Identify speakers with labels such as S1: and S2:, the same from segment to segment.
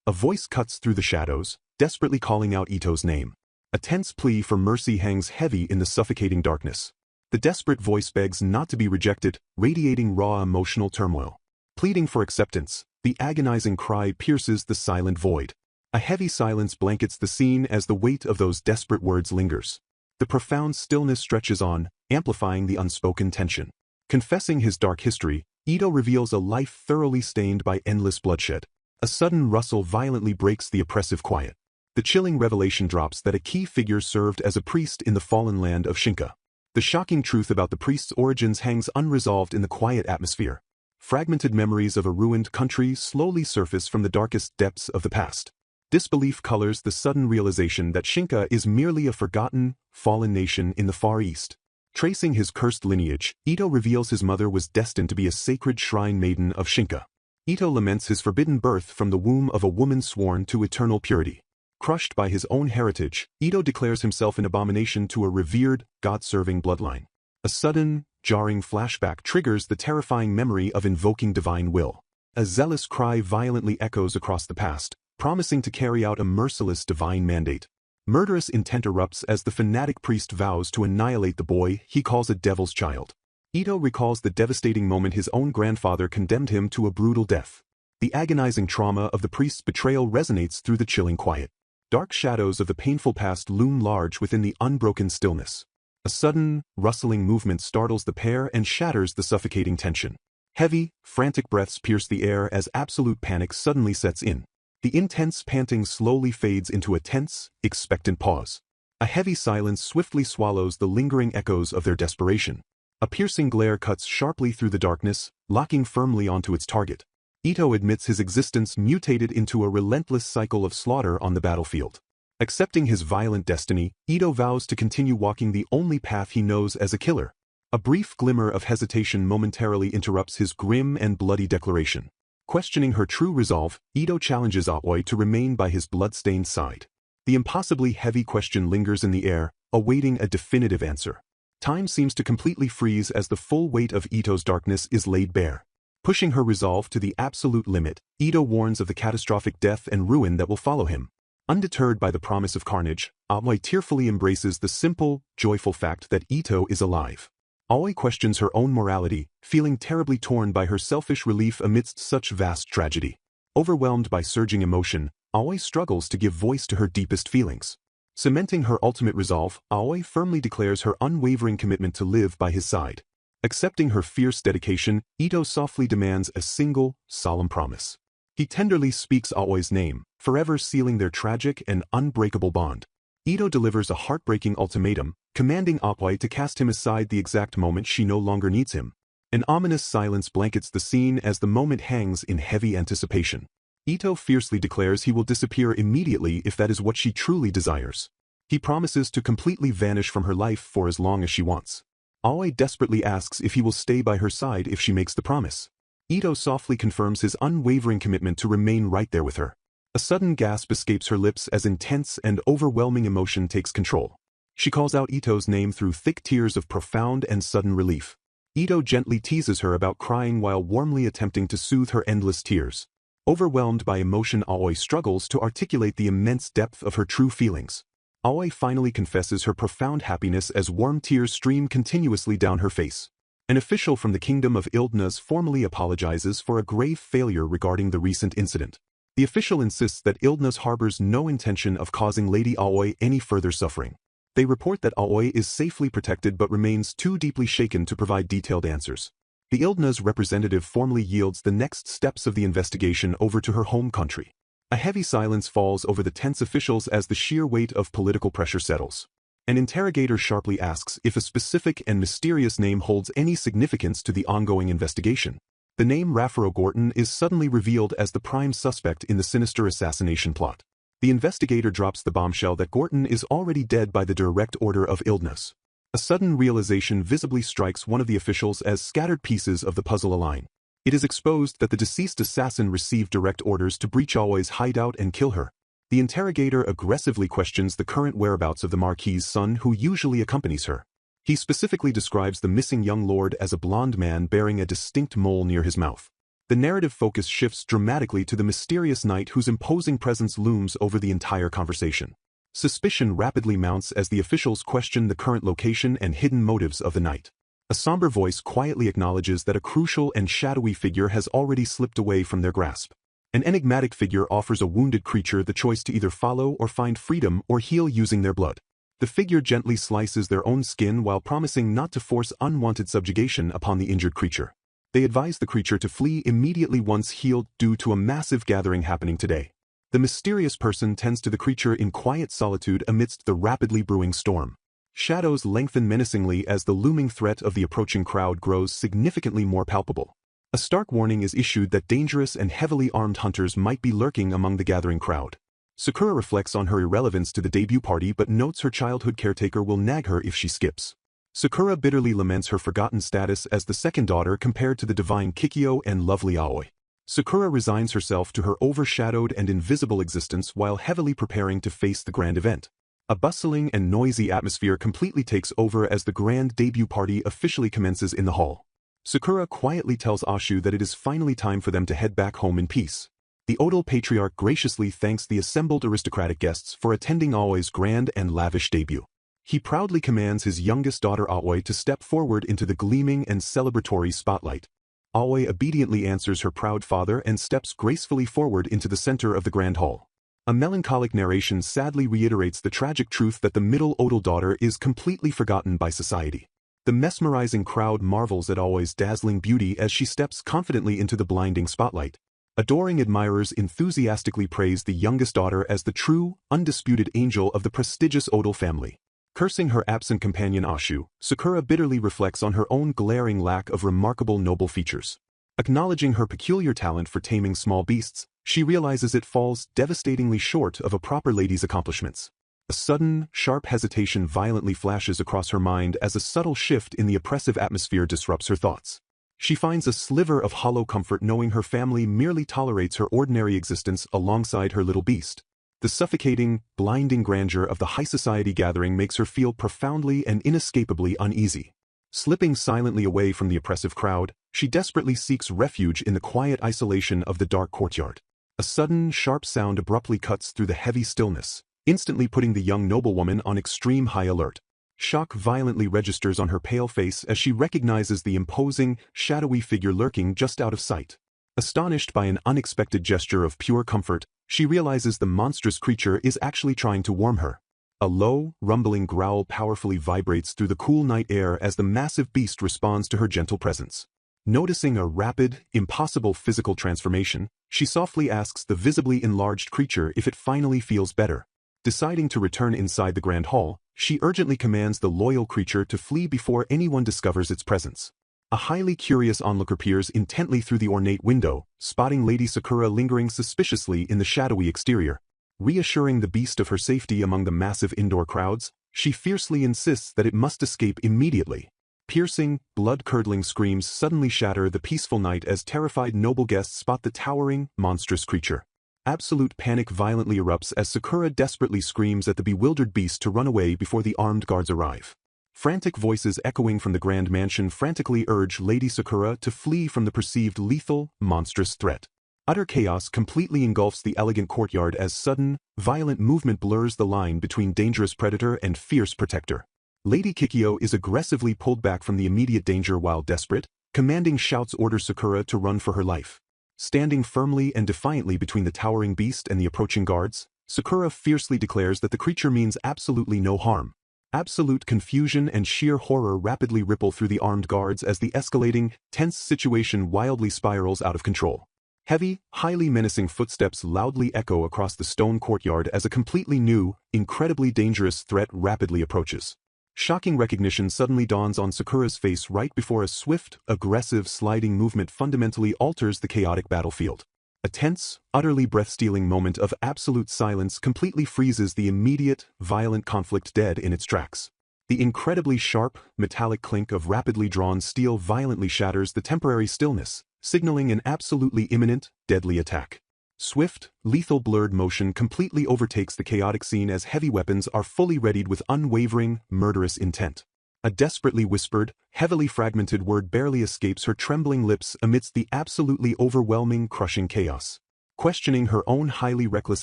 S1: A voice cuts through the shadows, desperately calling out Ito's name. A tense plea for mercy hangs heavy in the suffocating darkness. The desperate voice begs not to be rejected, radiating raw emotional turmoil. Pleading for acceptance, the agonizing cry pierces the silent void. A heavy silence blankets the scene as the weight of those desperate words lingers. The profound stillness stretches on, amplifying the unspoken tension. Confessing his dark history, Ito reveals a life thoroughly stained by endless bloodshed. A sudden rustle violently breaks the oppressive quiet. The chilling revelation drops that a key figure served as a priest in the fallen land of Shinka. The shocking truth about the priest's origins hangs unresolved in the quiet atmosphere. Fragmented memories of a ruined country slowly surface from the darkest depths of the past. Disbelief colors the sudden realization that Shinka is merely a forgotten, fallen nation in the Far East. Tracing his cursed lineage, Ito reveals his mother was destined to be a sacred shrine maiden of Shinka. Ito laments his forbidden birth from the womb of a woman sworn to eternal purity. Crushed by his own heritage, Ito declares himself an abomination to a revered, God-serving bloodline. A sudden, jarring flashback triggers the terrifying memory of invoking divine will. A zealous cry violently echoes across the past, promising to carry out a merciless divine mandate. Murderous intent erupts as the fanatic priest vows to annihilate the boy he calls a devil's child. Ito recalls the devastating moment his own grandfather condemned him to a brutal death. The agonizing trauma of the priest's betrayal resonates through the chilling quiet. Dark shadows of the painful past loom large within the unbroken stillness. A sudden, rustling movement startles the pair and shatters the suffocating tension. Heavy, frantic breaths pierce the air as absolute panic suddenly sets in. The intense panting slowly fades into a tense, expectant pause. A heavy silence swiftly swallows the lingering echoes of their desperation. A piercing glare cuts sharply through the darkness, locking firmly onto its target. Ito admits his existence mutated into a relentless cycle of slaughter on the battlefield. Accepting his violent destiny, Ito vows to continue walking the only path he knows as a killer. A brief glimmer of hesitation momentarily interrupts his grim and bloody declaration. Questioning her true resolve, Ito challenges Aoi to remain by his blood-stained side. The impossibly heavy question lingers in the air, awaiting a definitive answer. Time seems to completely freeze as the full weight of Ito's darkness is laid bare. Pushing her resolve to the absolute limit, Ito warns of the catastrophic death and ruin that will follow him. Undeterred by the promise of carnage, Aoi tearfully embraces the simple, joyful fact that Ito is alive. Aoi questions her own morality, feeling terribly torn by her selfish relief amidst such vast tragedy. Overwhelmed by surging emotion, Aoi struggles to give voice to her deepest feelings. Cementing her ultimate resolve, Aoi firmly declares her unwavering commitment to live by his side. Accepting her fierce dedication, Ito softly demands a single, solemn promise. He tenderly speaks Aoi's name, forever sealing their tragic and unbreakable bond. Ito delivers a heartbreaking ultimatum, commanding Aoi to cast him aside the exact moment she no longer needs him. An ominous silence blankets the scene as the moment hangs in heavy anticipation. Ito fiercely declares he will disappear immediately if that is what she truly desires. He promises to completely vanish from her life for as long as she wants. Aoi desperately asks if he will stay by her side if she makes the promise. Ito softly confirms his unwavering commitment to remain right there with her. A sudden gasp escapes her lips as intense and overwhelming emotion takes control. She calls out Ito's name through thick tears of profound and sudden relief. Ito gently teases her about crying while warmly attempting to soothe her endless tears. Overwhelmed by emotion, Aoi struggles to articulate the immense depth of her true feelings. Aoi finally confesses her profound happiness as warm tears stream continuously down her face. An official from the Kingdom of Ildnaz formally apologizes for a grave failure regarding the recent incident. The official insists that Ildnaz harbors no intention of causing Lady Aoi any further suffering. They report that Aoi is safely protected but remains too deeply shaken to provide detailed answers. The Ildnaz representative formally yields the next steps of the investigation over to her home country. A heavy silence falls over the tense officials as the sheer weight of political pressure settles. An interrogator sharply asks if a specific and mysterious name holds any significance to the ongoing investigation. The name Rafaro Gorton is suddenly revealed as the prime suspect in the sinister assassination plot. The investigator drops the bombshell that Gorton is already dead by the direct order of Ildnaz. A sudden realization visibly strikes one of the officials as scattered pieces of the puzzle align. It is exposed that the deceased assassin received direct orders to breach Aoi's hideout and kill her. The interrogator aggressively questions the current whereabouts of the Marquis's son who usually accompanies her. He specifically describes the missing young lord as a blond man bearing a distinct mole near his mouth. The narrative focus shifts dramatically to the mysterious knight whose imposing presence looms over the entire conversation. Suspicion rapidly mounts as the officials question the current location and hidden motives of the knight. A somber voice quietly acknowledges that a crucial and shadowy figure has already slipped away from their grasp. An enigmatic figure offers a wounded creature the choice to either follow or find freedom or heal using their blood. The figure gently slices their own skin while promising not to force unwanted subjugation upon the injured creature. They advise the creature to flee immediately once healed due to a massive gathering happening today. The mysterious person tends to the creature in quiet solitude amidst the rapidly brewing storm. Shadows lengthen menacingly as the looming threat of the approaching crowd grows significantly more palpable. A stark warning is issued that dangerous and heavily armed hunters might be lurking among the gathering crowd. Sakura reflects on her irrelevance to the debut party but notes her childhood caretaker will nag her if she skips. Sakura bitterly laments her forgotten status as the second daughter compared to the divine Kikyo and lovely Aoi. Sakura resigns herself to her overshadowed and invisible existence while heavily preparing to face the grand event. A bustling and noisy atmosphere completely takes over as the grand debut party officially commences in the hall. Sakura quietly tells Ashu that it is finally time for them to head back home in peace. The Odal Patriarch graciously thanks the assembled aristocratic guests for attending Aoi's grand and lavish debut. He proudly commands his youngest daughter Aoi to step forward into the gleaming and celebratory spotlight. Aoi obediently answers her proud father and steps gracefully forward into the center of the grand hall. A melancholic narration sadly reiterates the tragic truth that the middle Odal daughter is completely forgotten by society. The mesmerizing crowd marvels at Aoi's dazzling beauty as she steps confidently into the blinding spotlight. Adoring admirers enthusiastically praise the youngest daughter as the true, undisputed angel of the prestigious Odal family. Cursing her absent companion Ashu, Sakura bitterly reflects on her own glaring lack of remarkable noble features. Acknowledging her peculiar talent for taming small beasts, she realizes it falls devastatingly short of a proper lady's accomplishments. A sudden, sharp hesitation violently flashes across her mind as a subtle shift in the oppressive atmosphere disrupts her thoughts. She finds a sliver of hollow comfort knowing her family merely tolerates her ordinary existence alongside her little beast. The suffocating, blinding grandeur of the high society gathering makes her feel profoundly and inescapably uneasy. Slipping silently away from the oppressive crowd, she desperately seeks refuge in the quiet isolation of the dark courtyard. A sudden, sharp sound abruptly cuts through the heavy stillness, instantly putting the young noblewoman on extreme high alert. Shock violently registers on her pale face as she recognizes the imposing, shadowy figure lurking just out of sight. Astonished by an unexpected gesture of pure comfort, she realizes the monstrous creature is actually trying to warm her. A low, rumbling growl powerfully vibrates through the cool night air as the massive beast responds to her gentle presence. Noticing a rapid, impossible physical transformation, she softly asks the visibly enlarged creature if it finally feels better. Deciding to return inside the grand hall, she urgently commands the loyal creature to flee before anyone discovers its presence. A highly curious onlooker peers intently through the ornate window, spotting Lady Sakura lingering suspiciously in the shadowy exterior. Reassuring the beast of her safety among the massive indoor crowds, she fiercely insists that it must escape immediately. Piercing, blood-curdling screams suddenly shatter the peaceful night as terrified noble guests spot the towering, monstrous creature. Absolute panic violently erupts as Sakura desperately screams at the bewildered beast to run away before the armed guards arrive. Frantic voices echoing from the grand mansion frantically urge Lady Sakura to flee from the perceived lethal, monstrous threat. Utter chaos completely engulfs the elegant courtyard as sudden, violent movement blurs the line between dangerous predator and fierce protector. Lady Kikyo is aggressively pulled back from the immediate danger while desperate, commanding shouts order Sakura to run for her life. Standing firmly and defiantly between the towering beast and the approaching guards, Sakura fiercely declares that the creature means absolutely no harm. Absolute confusion and sheer horror rapidly ripple through the armed guards as the escalating, tense situation wildly spirals out of control. Heavy, highly menacing footsteps loudly echo across the stone courtyard as a completely new, incredibly dangerous threat rapidly approaches. Shocking recognition suddenly dawns on Sakura's face right before a swift, aggressive sliding movement fundamentally alters the chaotic battlefield. A tense, utterly breath-stealing moment of absolute silence completely freezes the immediate, violent conflict dead in its tracks. The incredibly sharp, metallic clink of rapidly drawn steel violently shatters the temporary stillness, signaling an absolutely imminent, deadly attack. Swift, lethal blurred motion completely overtakes the chaotic scene as heavy weapons are fully readied with unwavering, murderous intent. A desperately whispered, heavily fragmented word barely escapes her trembling lips amidst the absolutely overwhelming, crushing chaos. Questioning her own highly reckless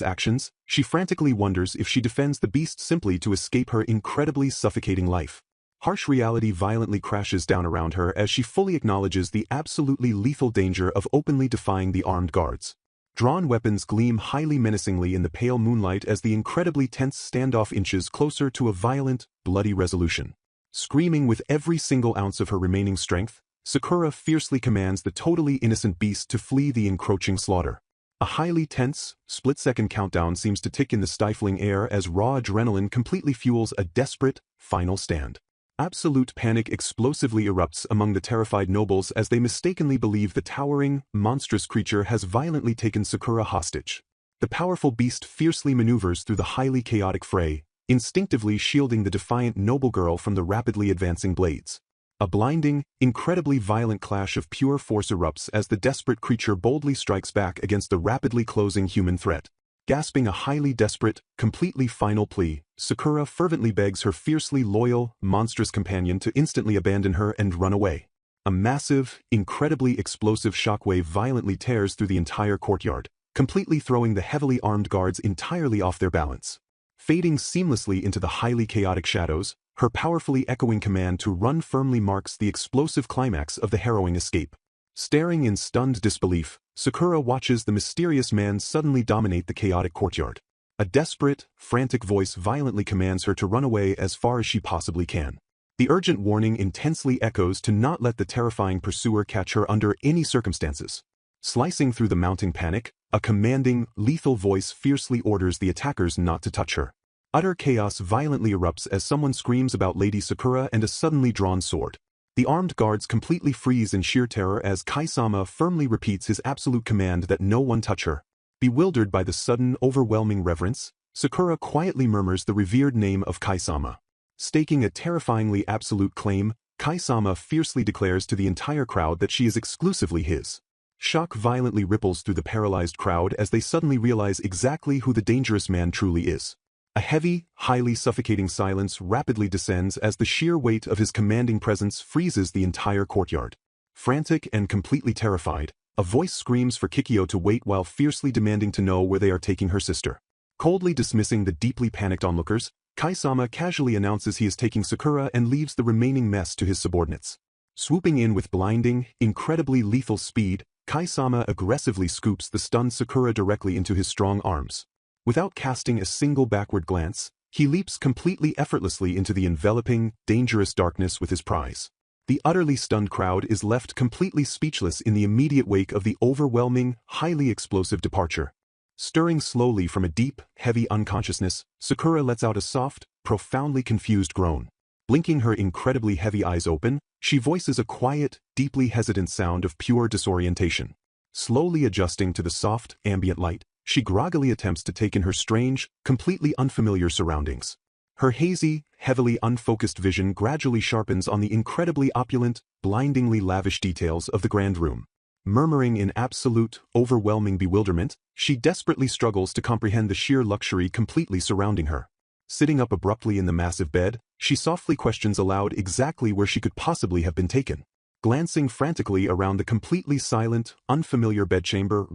S1: actions, she frantically wonders if she defends the beast simply to escape her incredibly suffocating life. Harsh reality violently crashes down around her as she fully acknowledges the absolutely lethal danger of openly defying the armed guards. Drawn weapons gleam highly menacingly in the pale moonlight as the incredibly tense standoff inches closer to a violent, bloody resolution. Screaming with every single ounce of her remaining strength, Sakura fiercely commands the totally innocent beast to flee the encroaching slaughter. A highly tense, split-second countdown seems to tick in the stifling air as raw adrenaline completely fuels a desperate, final stand. Absolute panic explosively erupts among the terrified nobles as they mistakenly believe the towering, monstrous creature has violently taken Sakura hostage. The powerful beast fiercely maneuvers through the highly chaotic fray, instinctively shielding the defiant noble girl from the rapidly advancing blades. A blinding, incredibly violent clash of pure force erupts as the desperate creature boldly strikes back against the rapidly closing human threat. Gasping a highly desperate, completely final plea, Sakura fervently begs her fiercely loyal, monstrous companion to instantly abandon her and run away. A massive, incredibly explosive shockwave violently tears through the entire courtyard, completely throwing the heavily armed guards entirely off their balance. Fading seamlessly into the highly chaotic shadows, her powerfully echoing command to run firmly marks the explosive climax of the harrowing escape. Staring in stunned disbelief, Sakura watches the mysterious man suddenly dominate the chaotic courtyard. A desperate, frantic voice violently commands her to run away as far as she possibly can. The urgent warning intensely echoes to not let the terrifying pursuer catch her under any circumstances. Slicing through the mounting panic, a commanding, lethal voice fiercely orders the attackers not to touch her. Utter chaos violently erupts as someone screams about Lady Sakura and a suddenly drawn sword. The armed guards completely freeze in sheer terror as Kai-sama firmly repeats his absolute command that no one touch her. Bewildered by the sudden, overwhelming reverence, Sakura quietly murmurs the revered name of Kai-sama. Staking a terrifyingly absolute claim, Kai-sama fiercely declares to the entire crowd that she is exclusively his. Shock violently ripples through the paralyzed crowd as they suddenly realize exactly who the dangerous man truly is. A heavy, highly suffocating silence rapidly descends as the sheer weight of his commanding presence freezes the entire courtyard. Frantic and completely terrified, a voice screams for Kikyo to wait while fiercely demanding to know where they are taking her sister. Coldly dismissing the deeply panicked onlookers, Kai-sama casually announces he is taking Sakura and leaves the remaining mess to his subordinates. Swooping in with blinding, incredibly lethal speed, Kai-sama aggressively scoops the stunned Sakura directly into his strong arms. Without casting a single backward glance, he leaps completely effortlessly into the enveloping, dangerous darkness with his prize. The utterly stunned crowd is left completely speechless in the immediate wake of the overwhelming, highly explosive departure. Stirring slowly from a deep, heavy unconsciousness, Sakura lets out a soft, profoundly confused groan. Blinking her incredibly heavy eyes open, she voices a quiet, deeply hesitant sound of pure disorientation. Slowly adjusting to the soft, ambient light, she groggily attempts to take in her strange, completely unfamiliar surroundings. Her hazy, heavily unfocused vision gradually sharpens on the incredibly opulent, blindingly lavish details of the grand room. Murmuring in absolute, overwhelming bewilderment, she desperately struggles to comprehend the sheer luxury completely surrounding her. Sitting up abruptly in the massive bed, she softly questions aloud exactly where she could possibly have been taken. Glancing frantically around the completely silent, unfamiliar bedchamber,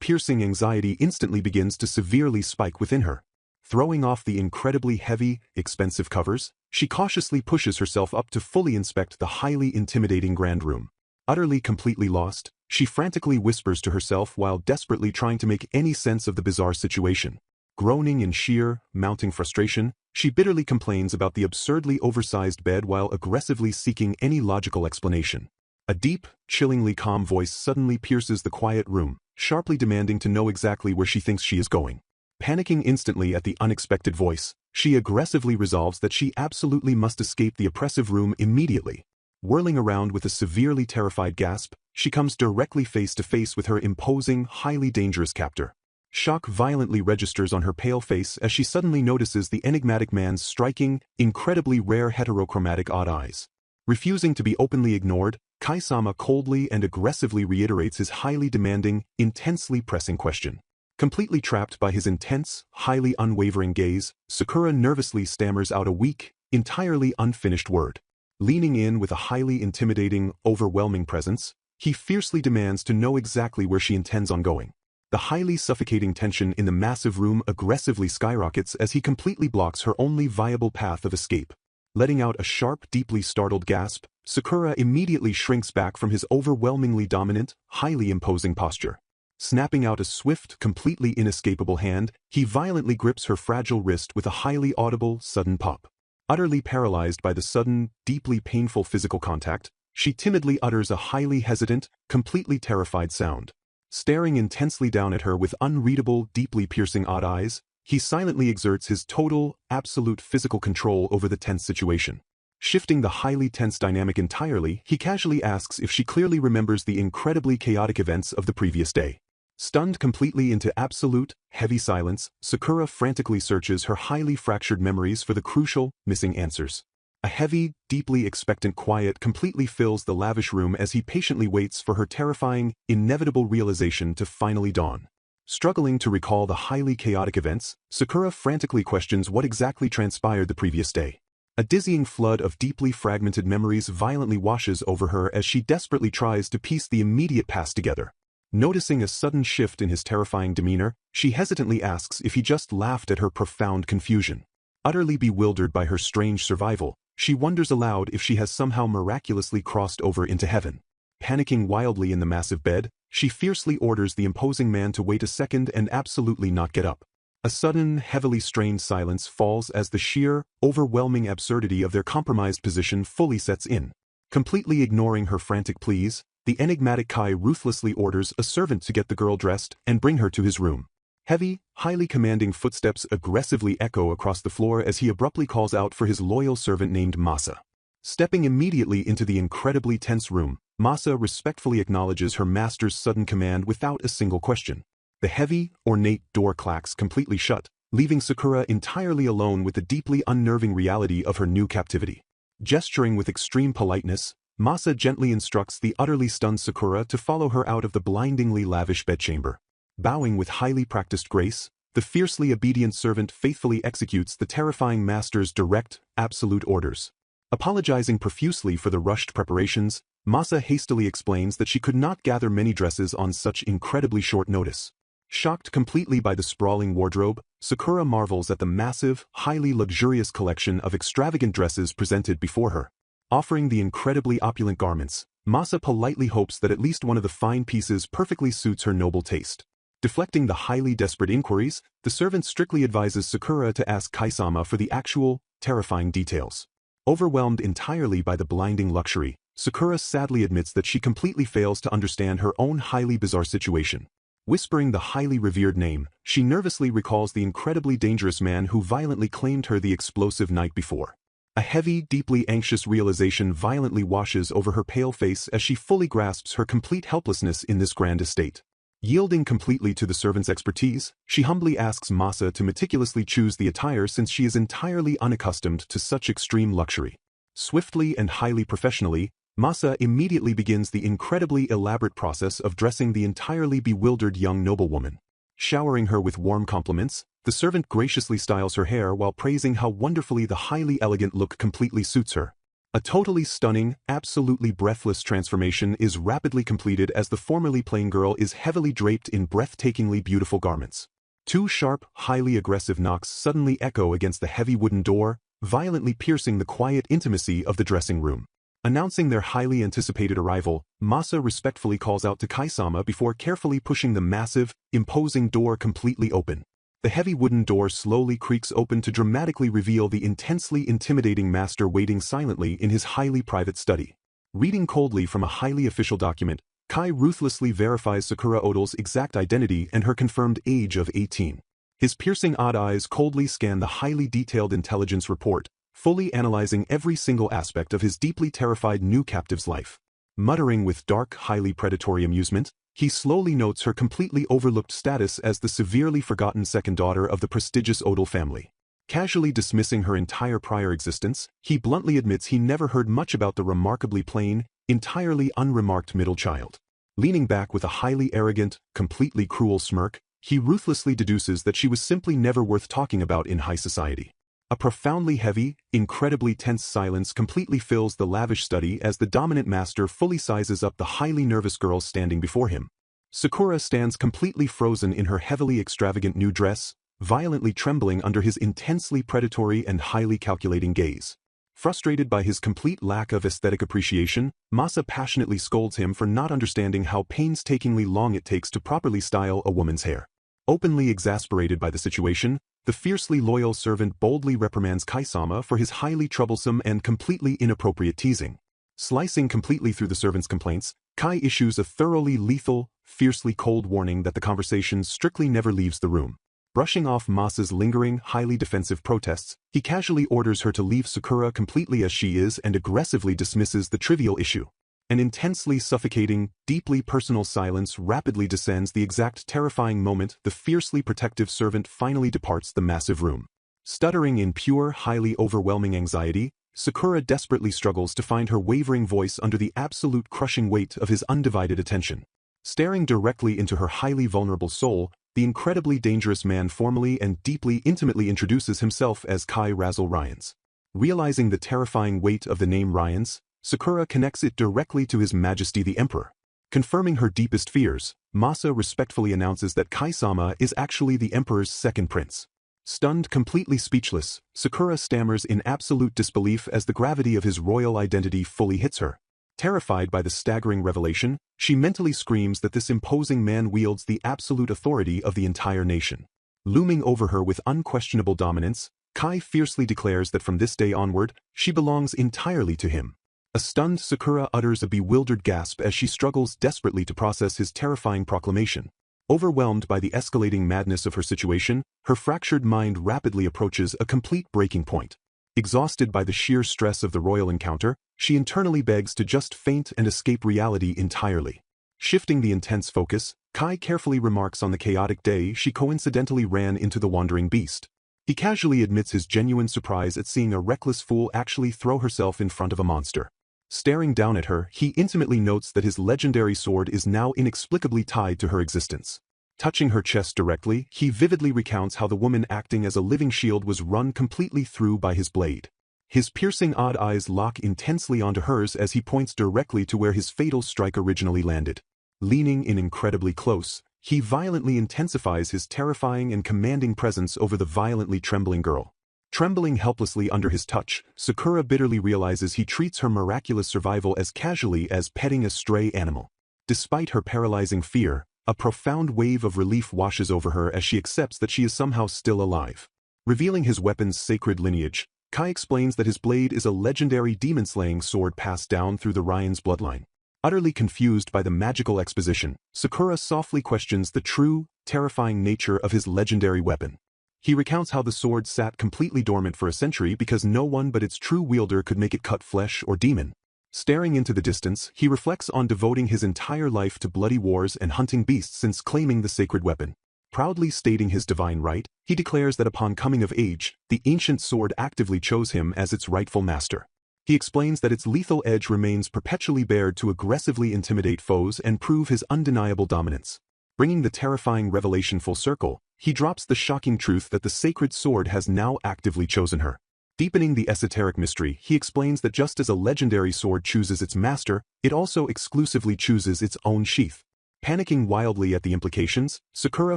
S1: piercing anxiety instantly begins to severely spike within her. Throwing off the incredibly heavy, expensive covers, she cautiously pushes herself up to fully inspect the highly intimidating grand room. Utterly completely lost, she frantically whispers to herself while desperately trying to make any sense of the bizarre situation. Groaning in sheer, mounting frustration, she bitterly complains about the absurdly oversized bed while aggressively seeking any logical explanation. A deep, chillingly calm voice suddenly pierces the quiet room, sharply demanding to know exactly where she thinks she is going. Panicking instantly at the unexpected voice, she aggressively resolves that she absolutely must escape the oppressive room immediately. Whirling around with a severely terrified gasp, she comes directly face to face with her imposing, highly dangerous captor. Shock violently registers on her pale face as she suddenly notices the enigmatic man's striking, incredibly rare heterochromatic odd eyes. Refusing to be openly ignored, Kai-sama coldly and aggressively reiterates his highly demanding, intensely pressing question. Completely trapped by his intense, highly unwavering gaze, Sakura nervously stammers out a weak, entirely unfinished word. Leaning in with a highly intimidating, overwhelming presence, he fiercely demands to know exactly where she intends on going. The highly suffocating tension in the massive room aggressively skyrockets as he completely blocks her only viable path of escape. Letting out a sharp, deeply startled gasp, Sakura immediately shrinks back from his overwhelmingly dominant, highly imposing posture. Snapping out a swift, completely inescapable hand, he violently grips her fragile wrist with a highly audible, sudden pop. Utterly paralyzed by the sudden, deeply painful physical contact, she timidly utters a highly hesitant, completely terrified sound. Staring intensely down at her with unreadable, deeply piercing odd eyes, he silently exerts his total, absolute physical control over the tense situation. Shifting the highly tense dynamic entirely, he casually asks if she clearly remembers the incredibly chaotic events of the previous day. Stunned completely into absolute, heavy silence, Sakura frantically searches her highly fractured memories for the crucial, missing answers. A heavy, deeply expectant quiet completely fills the lavish room as he patiently waits for her terrifying, inevitable realization to finally dawn. Struggling to recall the highly chaotic events, Sakura frantically questions what exactly transpired the previous day. A dizzying flood of deeply fragmented memories violently washes over her as she desperately tries to piece the immediate past together. Noticing a sudden shift in his terrifying demeanor, she hesitantly asks if he just laughed at her profound confusion. Utterly bewildered by her strange survival, she wonders aloud if she has somehow miraculously crossed over into heaven. Panicking wildly in the massive bed, she fiercely orders the imposing man to wait a second and absolutely not get up. A sudden, heavily strained silence falls as the sheer, overwhelming absurdity of their compromised position fully sets in. Completely ignoring her frantic pleas, the enigmatic Kai ruthlessly orders a servant to get the girl dressed and bring her to his room. Heavy, highly commanding footsteps aggressively echo across the floor as he abruptly calls out for his loyal servant named Masa. Stepping immediately into the incredibly tense room, Masa respectfully acknowledges her master's sudden command without a single question. The heavy, ornate door clacks completely shut, leaving Sakura entirely alone with the deeply unnerving reality of her new captivity. Gesturing with extreme politeness, Masa gently instructs the utterly stunned Sakura to follow her out of the blindingly lavish bedchamber. Bowing with highly practiced grace, the fiercely obedient servant faithfully executes the terrifying master's direct, absolute orders. Apologizing profusely for the rushed preparations, Masa hastily explains that she could not gather many dresses on such incredibly short notice. Shocked completely by the sprawling wardrobe, Sakura marvels at the massive, highly luxurious collection of extravagant dresses presented before her. Offering the incredibly opulent garments, Masa politely hopes that at least one of the fine pieces perfectly suits her noble taste. Deflecting the highly desperate inquiries, the servant strictly advises Sakura to ask Kai-sama for the actual, terrifying details. Overwhelmed entirely by the blinding luxury, Sakura sadly admits that she completely fails to understand her own highly bizarre situation. Whispering the highly revered name, she nervously recalls the incredibly dangerous man who violently claimed her the explosive night before. A heavy, deeply anxious realization violently washes over her pale face as she fully grasps her complete helplessness in this grand estate. Yielding completely to the servant's expertise, she humbly asks Masa to meticulously choose the attire since she is entirely unaccustomed to such extreme luxury. Swiftly and highly professionally, Masa immediately begins the incredibly elaborate process of dressing the entirely bewildered young noblewoman. Showering her with warm compliments, the servant graciously styles her hair while praising how wonderfully the highly elegant look completely suits her. A totally stunning, absolutely breathless transformation is rapidly completed as the formerly plain girl is heavily draped in breathtakingly beautiful garments. Two sharp, highly aggressive knocks suddenly echo against the heavy wooden door, violently piercing the quiet intimacy of the dressing room. Announcing their highly anticipated arrival, Masa respectfully calls out to Kai-sama before carefully pushing the massive, imposing door completely open. The heavy wooden door slowly creaks open to dramatically reveal the intensely intimidating master waiting silently in his highly private study. Reading coldly from a highly official document, Kai ruthlessly verifies Sakura Odel's exact identity and her confirmed age of 18. His piercing odd eyes coldly scan the highly detailed intelligence report, fully analyzing every single aspect of his deeply terrified new captive's life. Muttering with dark, highly predatory amusement, he slowly notes her completely overlooked status as the severely forgotten second daughter of the prestigious Odal family. Casually dismissing her entire prior existence, he bluntly admits he never heard much about the remarkably plain, entirely unremarked middle child. Leaning back with a highly arrogant, completely cruel smirk, he ruthlessly deduces that she was simply never worth talking about in high society. A profoundly heavy, incredibly tense silence completely fills the lavish study as the dominant master fully sizes up the highly nervous girl standing before him. Sakura stands completely frozen in her heavily extravagant new dress, violently trembling under his intensely predatory and highly calculating gaze. Frustrated by his complete lack of aesthetic appreciation, Masa passionately scolds him for not understanding how painstakingly long it takes to properly style a woman's hair. Openly exasperated by the situation, the fiercely loyal servant boldly reprimands Kai-sama for his highly troublesome and completely inappropriate teasing. Slicing completely through the servant's complaints, Kai issues a thoroughly lethal, fiercely cold warning that the conversation strictly never leaves the room. Brushing off Masa's lingering, highly defensive protests, he casually orders her to leave Sakura completely as she is and aggressively dismisses the trivial issue. An intensely suffocating, deeply personal silence rapidly descends the exact terrifying moment the fiercely protective servant finally departs the massive room. Stuttering in pure, highly overwhelming anxiety, Sakura desperately struggles to find her wavering voice under the absolute crushing weight of his undivided attention. Staring directly into her highly vulnerable soul, the incredibly dangerous man formally and deeply intimately introduces himself as Kai Razzle Ryans. Realizing the terrifying weight of the name Ryans, Sakura connects it directly to His Majesty the Emperor. Confirming her deepest fears, Masa respectfully announces that Kai-sama is actually the Emperor's second prince. Stunned, completely speechless, Sakura stammers in absolute disbelief as the gravity of his royal identity fully hits her. Terrified by the staggering revelation, she mentally screams that this imposing man wields the absolute authority of the entire nation. Looming over her with unquestionable dominance, Kai fiercely declares that from this day onward, she belongs entirely to him. A stunned Sakura utters a bewildered gasp as she struggles desperately to process his terrifying proclamation. Overwhelmed by the escalating madness of her situation, her fractured mind rapidly approaches a complete breaking point. Exhausted by the sheer stress of the royal encounter, she internally begs to just faint and escape reality entirely. Shifting the intense focus, Kai carefully remarks on the chaotic day she coincidentally ran into the wandering beast. He casually admits his genuine surprise at seeing a reckless fool actually throw herself in front of a monster. Staring down at her, he intimately notes that his legendary sword is now inexplicably tied to her existence. Touching her chest directly, he vividly recounts how the woman acting as a living shield was run completely through by his blade. His piercing odd eyes lock intensely onto hers as he points directly to where his fatal strike originally landed. Leaning in incredibly close, he violently intensifies his terrifying and commanding presence over the violently trembling girl. Trembling helplessly under his touch, Sakura bitterly realizes he treats her miraculous survival as casually as petting a stray animal. Despite her paralyzing fear, a profound wave of relief washes over her as she accepts that she is somehow still alive. Revealing his weapon's sacred lineage, Kai explains that his blade is a legendary demon-slaying sword passed down through the Ryan's bloodline. Utterly confused by the magical exposition, Sakura softly questions the true, terrifying nature of his legendary weapon. He recounts how the sword sat completely dormant for a century because no one but its true wielder could make it cut flesh or demon. Staring into the distance, he reflects on devoting his entire life to bloody wars and hunting beasts since claiming the sacred weapon. Proudly stating his divine right, he declares that upon coming of age, the ancient sword actively chose him as its rightful master. He explains that its lethal edge remains perpetually bared to aggressively intimidate foes and prove his undeniable dominance. Bringing the terrifying revelation full circle, he drops the shocking truth that the sacred sword has now actively chosen her. Deepening the esoteric mystery, he explains that just as a legendary sword chooses its master, it also exclusively chooses its own sheath. Panicking wildly at the implications, Sakura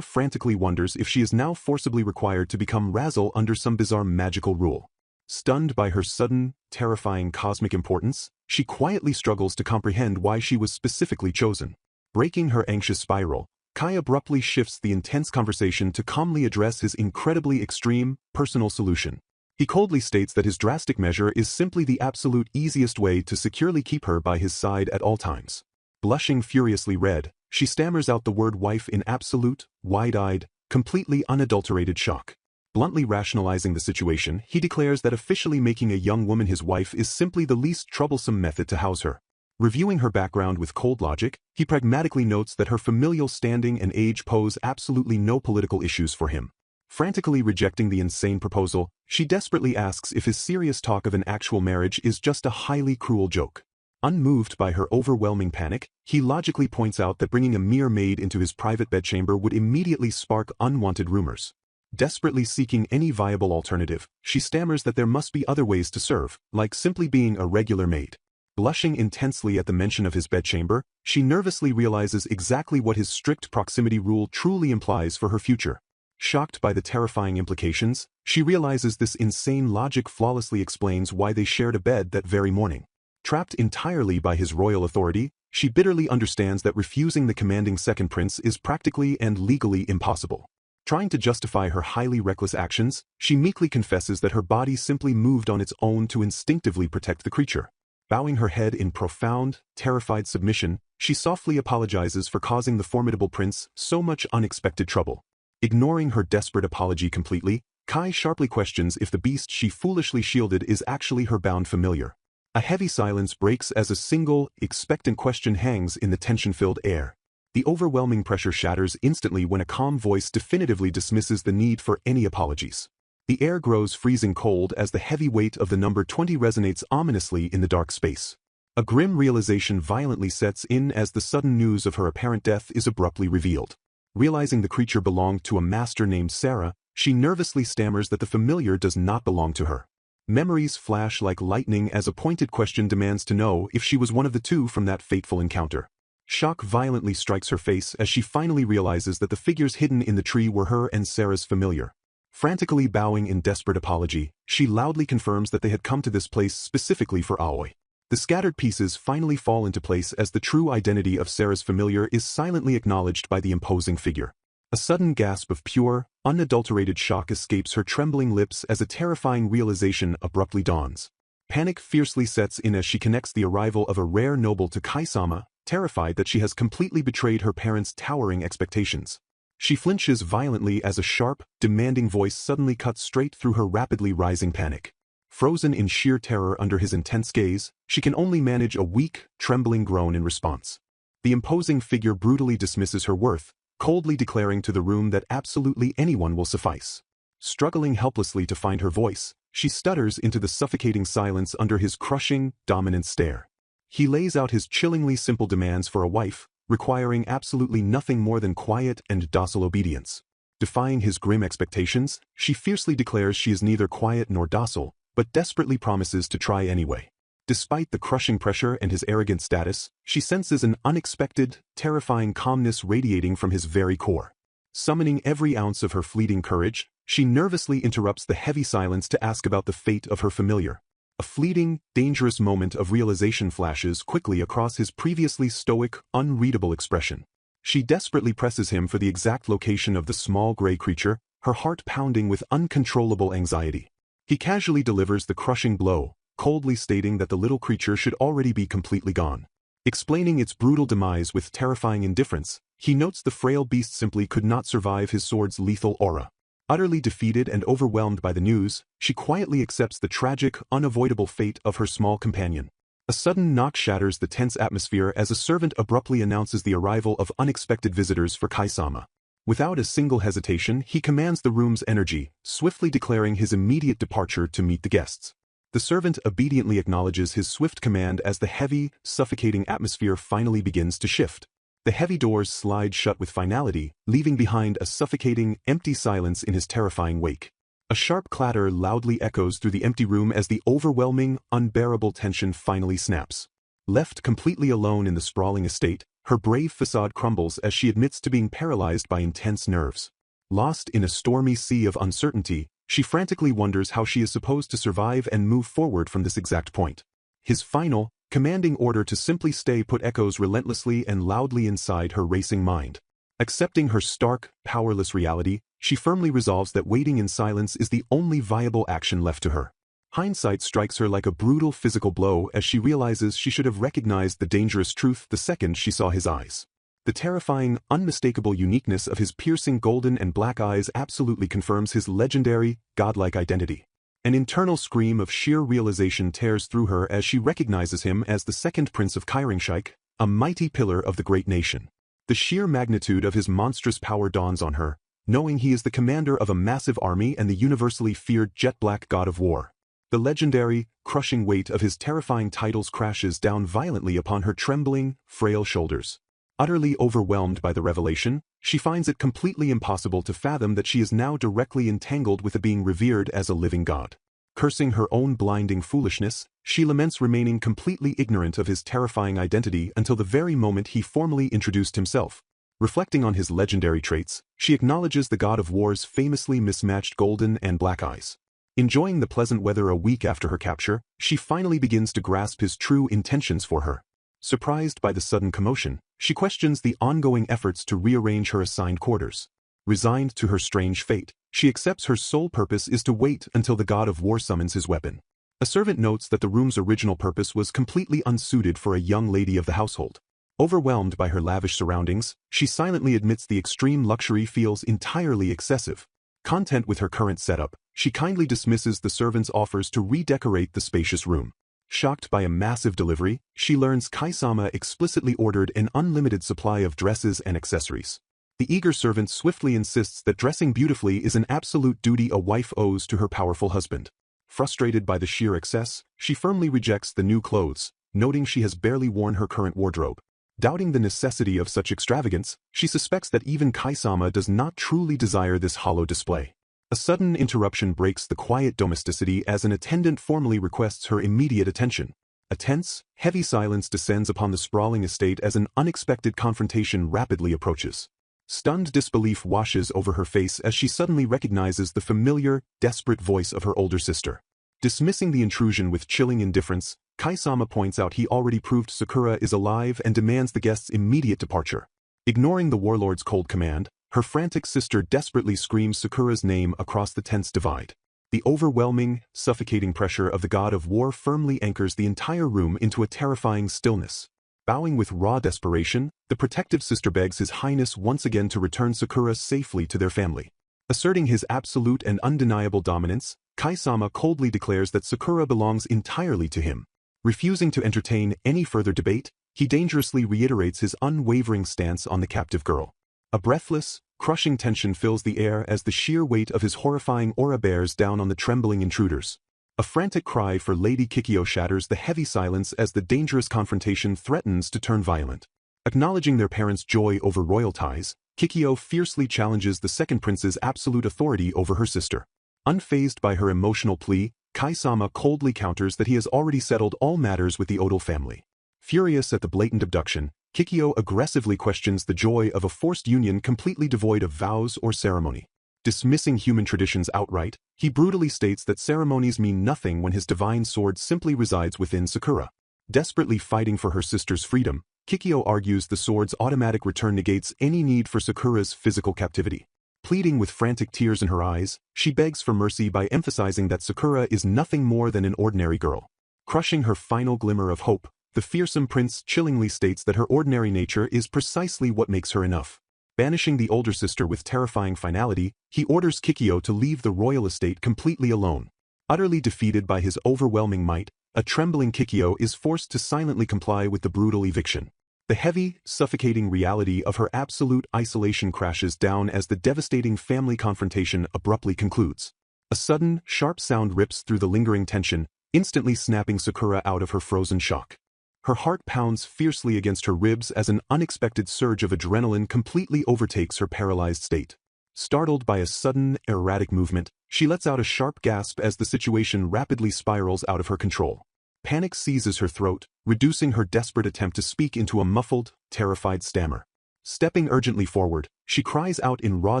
S1: frantically wonders if she is now forcibly required to become Razzle under some bizarre magical rule. Stunned by her sudden, terrifying cosmic importance, she quietly struggles to comprehend why she was specifically chosen. Breaking her anxious spiral, Kai abruptly shifts the intense conversation to calmly address his incredibly extreme, personal solution. He coldly states that his drastic measure is simply the absolute easiest way to securely keep her by his side at all times. Blushing furiously red, she stammers out the word wife in absolute, wide-eyed, completely unadulterated shock. Bluntly rationalizing the situation, he declares that officially making a young woman his wife is simply the least troublesome method to house her. Reviewing her background with cold logic, he pragmatically notes that her familial standing and age pose absolutely no political issues for him. Frantically rejecting the insane proposal, she desperately asks if his serious talk of an actual marriage is just a highly cruel joke. Unmoved by her overwhelming panic, he logically points out that bringing a mere maid into his private bedchamber would immediately spark unwanted rumors. Desperately seeking any viable alternative, she stammers that there must be other ways to serve, like simply being a regular maid. Blushing intensely at the mention of his bedchamber, she nervously realizes exactly what his strict proximity rule truly implies for her future. Shocked by the terrifying implications, she realizes this insane logic flawlessly explains why they shared a bed that very morning. Trapped entirely by his royal authority, she bitterly understands that refusing the commanding second prince is practically and legally impossible. Trying to justify her highly reckless actions, she meekly confesses that her body simply moved on its own to instinctively protect the creature. Bowing her head in profound, terrified submission, she softly apologizes for causing the formidable prince so much unexpected trouble. Ignoring her desperate apology completely, Kai sharply questions if the beast she foolishly shielded is actually her bound familiar. A heavy silence breaks as a single, expectant question hangs in the tension-filled air. The overwhelming pressure shatters instantly when a calm voice definitively dismisses the need for any apologies. The air grows freezing cold as the heavy weight of the number 20 resonates ominously in the dark space. A grim realization violently sets in as the sudden news of her apparent death is abruptly revealed. Realizing the creature belonged to a master named Sarah, she nervously stammers that the familiar does not belong to her. Memories flash like lightning as a pointed question demands to know if she was one of the two from that fateful encounter. Shock violently strikes her face as she finally realizes that the figures hidden in the tree were her and Sarah's familiar. Frantically bowing in desperate apology, she loudly confirms that they had come to this place specifically for Aoi. The scattered pieces finally fall into place as the true identity of Sarah's familiar is silently acknowledged by the imposing figure. A sudden gasp of pure, unadulterated shock escapes her trembling lips as a terrifying realization abruptly dawns. Panic fiercely sets in as she connects the arrival of a rare noble to Kai-sama, terrified that she has completely betrayed her parents' towering expectations. She flinches violently as a sharp, demanding voice suddenly cuts straight through her rapidly rising panic. Frozen in sheer terror under his intense gaze, she can only manage a weak, trembling groan in response. The imposing figure brutally dismisses her worth, coldly declaring to the room that absolutely anyone will suffice. Struggling helplessly to find her voice, she stutters into the suffocating silence under his crushing, dominant stare. He lays out his chillingly simple demands for a wife, requiring absolutely nothing more than quiet and docile obedience. Defying his grim expectations, she fiercely declares she is neither quiet nor docile, but desperately promises to try anyway. Despite the crushing pressure and his arrogant status, she senses an unexpected, terrifying calmness radiating from his very core. Summoning every ounce of her fleeting courage, she nervously interrupts the heavy silence to ask about the fate of her familiar. A fleeting, dangerous moment of realization flashes quickly across his previously stoic, unreadable expression. She desperately presses him for the exact location of the small gray creature, her heart pounding with uncontrollable anxiety. He casually delivers the crushing blow, coldly stating that the little creature should already be completely gone. Explaining its brutal demise with terrifying indifference, he notes the frail beast simply could not survive his sword's lethal aura. Utterly defeated and overwhelmed by the news, she quietly accepts the tragic, unavoidable fate of her small companion. A sudden knock shatters the tense atmosphere as a servant abruptly announces the arrival of unexpected visitors for Kai-sama. Without a single hesitation, he commands the room's energy, swiftly declaring his immediate departure to meet the guests. The servant obediently acknowledges his swift command as the heavy, suffocating atmosphere finally begins to shift. The heavy doors slide shut with finality, leaving behind a suffocating, empty silence in his terrifying wake. A sharp clatter loudly echoes through the empty room as the overwhelming, unbearable tension finally snaps. Left completely alone in the sprawling estate, her brave facade crumbles as she admits to being paralyzed by intense nerves. Lost in a stormy sea of uncertainty, she frantically wonders how she is supposed to survive and move forward from this exact point. His final, commanding order to simply stay put echoes relentlessly and loudly inside her racing mind. Accepting her stark, powerless reality, she firmly resolves that waiting in silence is the only viable action left to her. Hindsight strikes her like a brutal physical blow as she realizes she should have recognized the dangerous truth the second she saw his eyes. The terrifying, unmistakable uniqueness of his piercing golden and black eyes absolutely confirms his legendary, godlike identity. An internal scream of sheer realization tears through her as she recognizes him as the second prince of Kyringsheik, a mighty pillar of the great nation. The sheer magnitude of his monstrous power dawns on her, knowing he is the commander of a massive army and the universally feared jet-black god of war. The legendary, crushing weight of his terrifying titles crashes down violently upon her trembling, frail shoulders. Utterly overwhelmed by the revelation, she finds it completely impossible to fathom that she is now directly entangled with a being revered as a living god. Cursing her own blinding foolishness, she laments remaining completely ignorant of his terrifying identity until the very moment he formally introduced himself. Reflecting on his legendary traits, she acknowledges the god of war's famously mismatched golden and black eyes. Enjoying the pleasant weather a week after her capture, she finally begins to grasp his true intentions for her. Surprised by the sudden commotion, she questions the ongoing efforts to rearrange her assigned quarters. Resigned to her strange fate, she accepts her sole purpose is to wait until the god of war summons his weapon. A servant notes that the room's original purpose was completely unsuited for a young lady of the household. Overwhelmed by her lavish surroundings, she silently admits the extreme luxury feels entirely excessive. Content with her current setup, she kindly dismisses the servant's offers to redecorate the spacious room. Shocked by a massive delivery, she learns Kai-sama explicitly ordered an unlimited supply of dresses and accessories. The eager servant swiftly insists that dressing beautifully is an absolute duty a wife owes to her powerful husband. Frustrated by the sheer excess, she firmly rejects the new clothes, noting she has barely worn her current wardrobe. Doubting the necessity of such extravagance, she suspects that even Kai-sama does not truly desire this hollow display. A sudden interruption breaks the quiet domesticity as an attendant formally requests her immediate attention. A tense, heavy silence descends upon the sprawling estate as an unexpected confrontation rapidly approaches. Stunned disbelief washes over her face as she suddenly recognizes the familiar, desperate voice of her older sister. Dismissing the intrusion with chilling indifference, Kai-sama points out he already proved Sakura is alive and demands the guest's immediate departure. Ignoring the warlord's cold command, her frantic sister desperately screams Sakura's name across the tense divide. The overwhelming, suffocating pressure of the god of war firmly anchors the entire room into a terrifying stillness. Bowing with raw desperation, the protective sister begs His Highness once again to return Sakura safely to their family. Asserting his absolute and undeniable dominance, Kai-sama coldly declares that Sakura belongs entirely to him. Refusing to entertain any further debate, he dangerously reiterates his unwavering stance on the captive girl. A breathless, crushing tension fills the air as the sheer weight of his horrifying aura bears down on the trembling intruders. A frantic cry for Lady Kikyo shatters the heavy silence as the dangerous confrontation threatens to turn violent. Acknowledging their parents' joy over royal ties, Kikyo fiercely challenges the second prince's absolute authority over her sister. Unfazed by her emotional plea, Kai-sama coldly counters that he has already settled all matters with the Odal family. Furious at the blatant abduction, Kikyo aggressively questions the joy of a forced union completely devoid of vows or ceremony. Dismissing human traditions outright, he brutally states that ceremonies mean nothing when his divine sword simply resides within Sakura. Desperately fighting for her sister's freedom, Kikyo argues the sword's automatic return negates any need for Sakura's physical captivity. Pleading with frantic tears in her eyes, she begs for mercy by emphasizing that Sakura is nothing more than an ordinary girl. Crushing her final glimmer of hope, the fearsome prince chillingly states that her ordinary nature is precisely what makes her enough. Banishing the older sister with terrifying finality, he orders Kikyo to leave the royal estate completely alone. Utterly defeated by his overwhelming might, a trembling Kikyo is forced to silently comply with the brutal eviction. The heavy, suffocating reality of her absolute isolation crashes down as the devastating family confrontation abruptly concludes. A sudden, sharp sound rips through the lingering tension, instantly snapping Sakura out of her frozen shock. Her heart pounds fiercely against her ribs as an unexpected surge of adrenaline completely overtakes her paralyzed state. Startled by a sudden, erratic movement, she lets out a sharp gasp as the situation rapidly spirals out of her control. Panic seizes her throat, reducing her desperate attempt to speak into a muffled, terrified stammer. Stepping urgently forward, she cries out in raw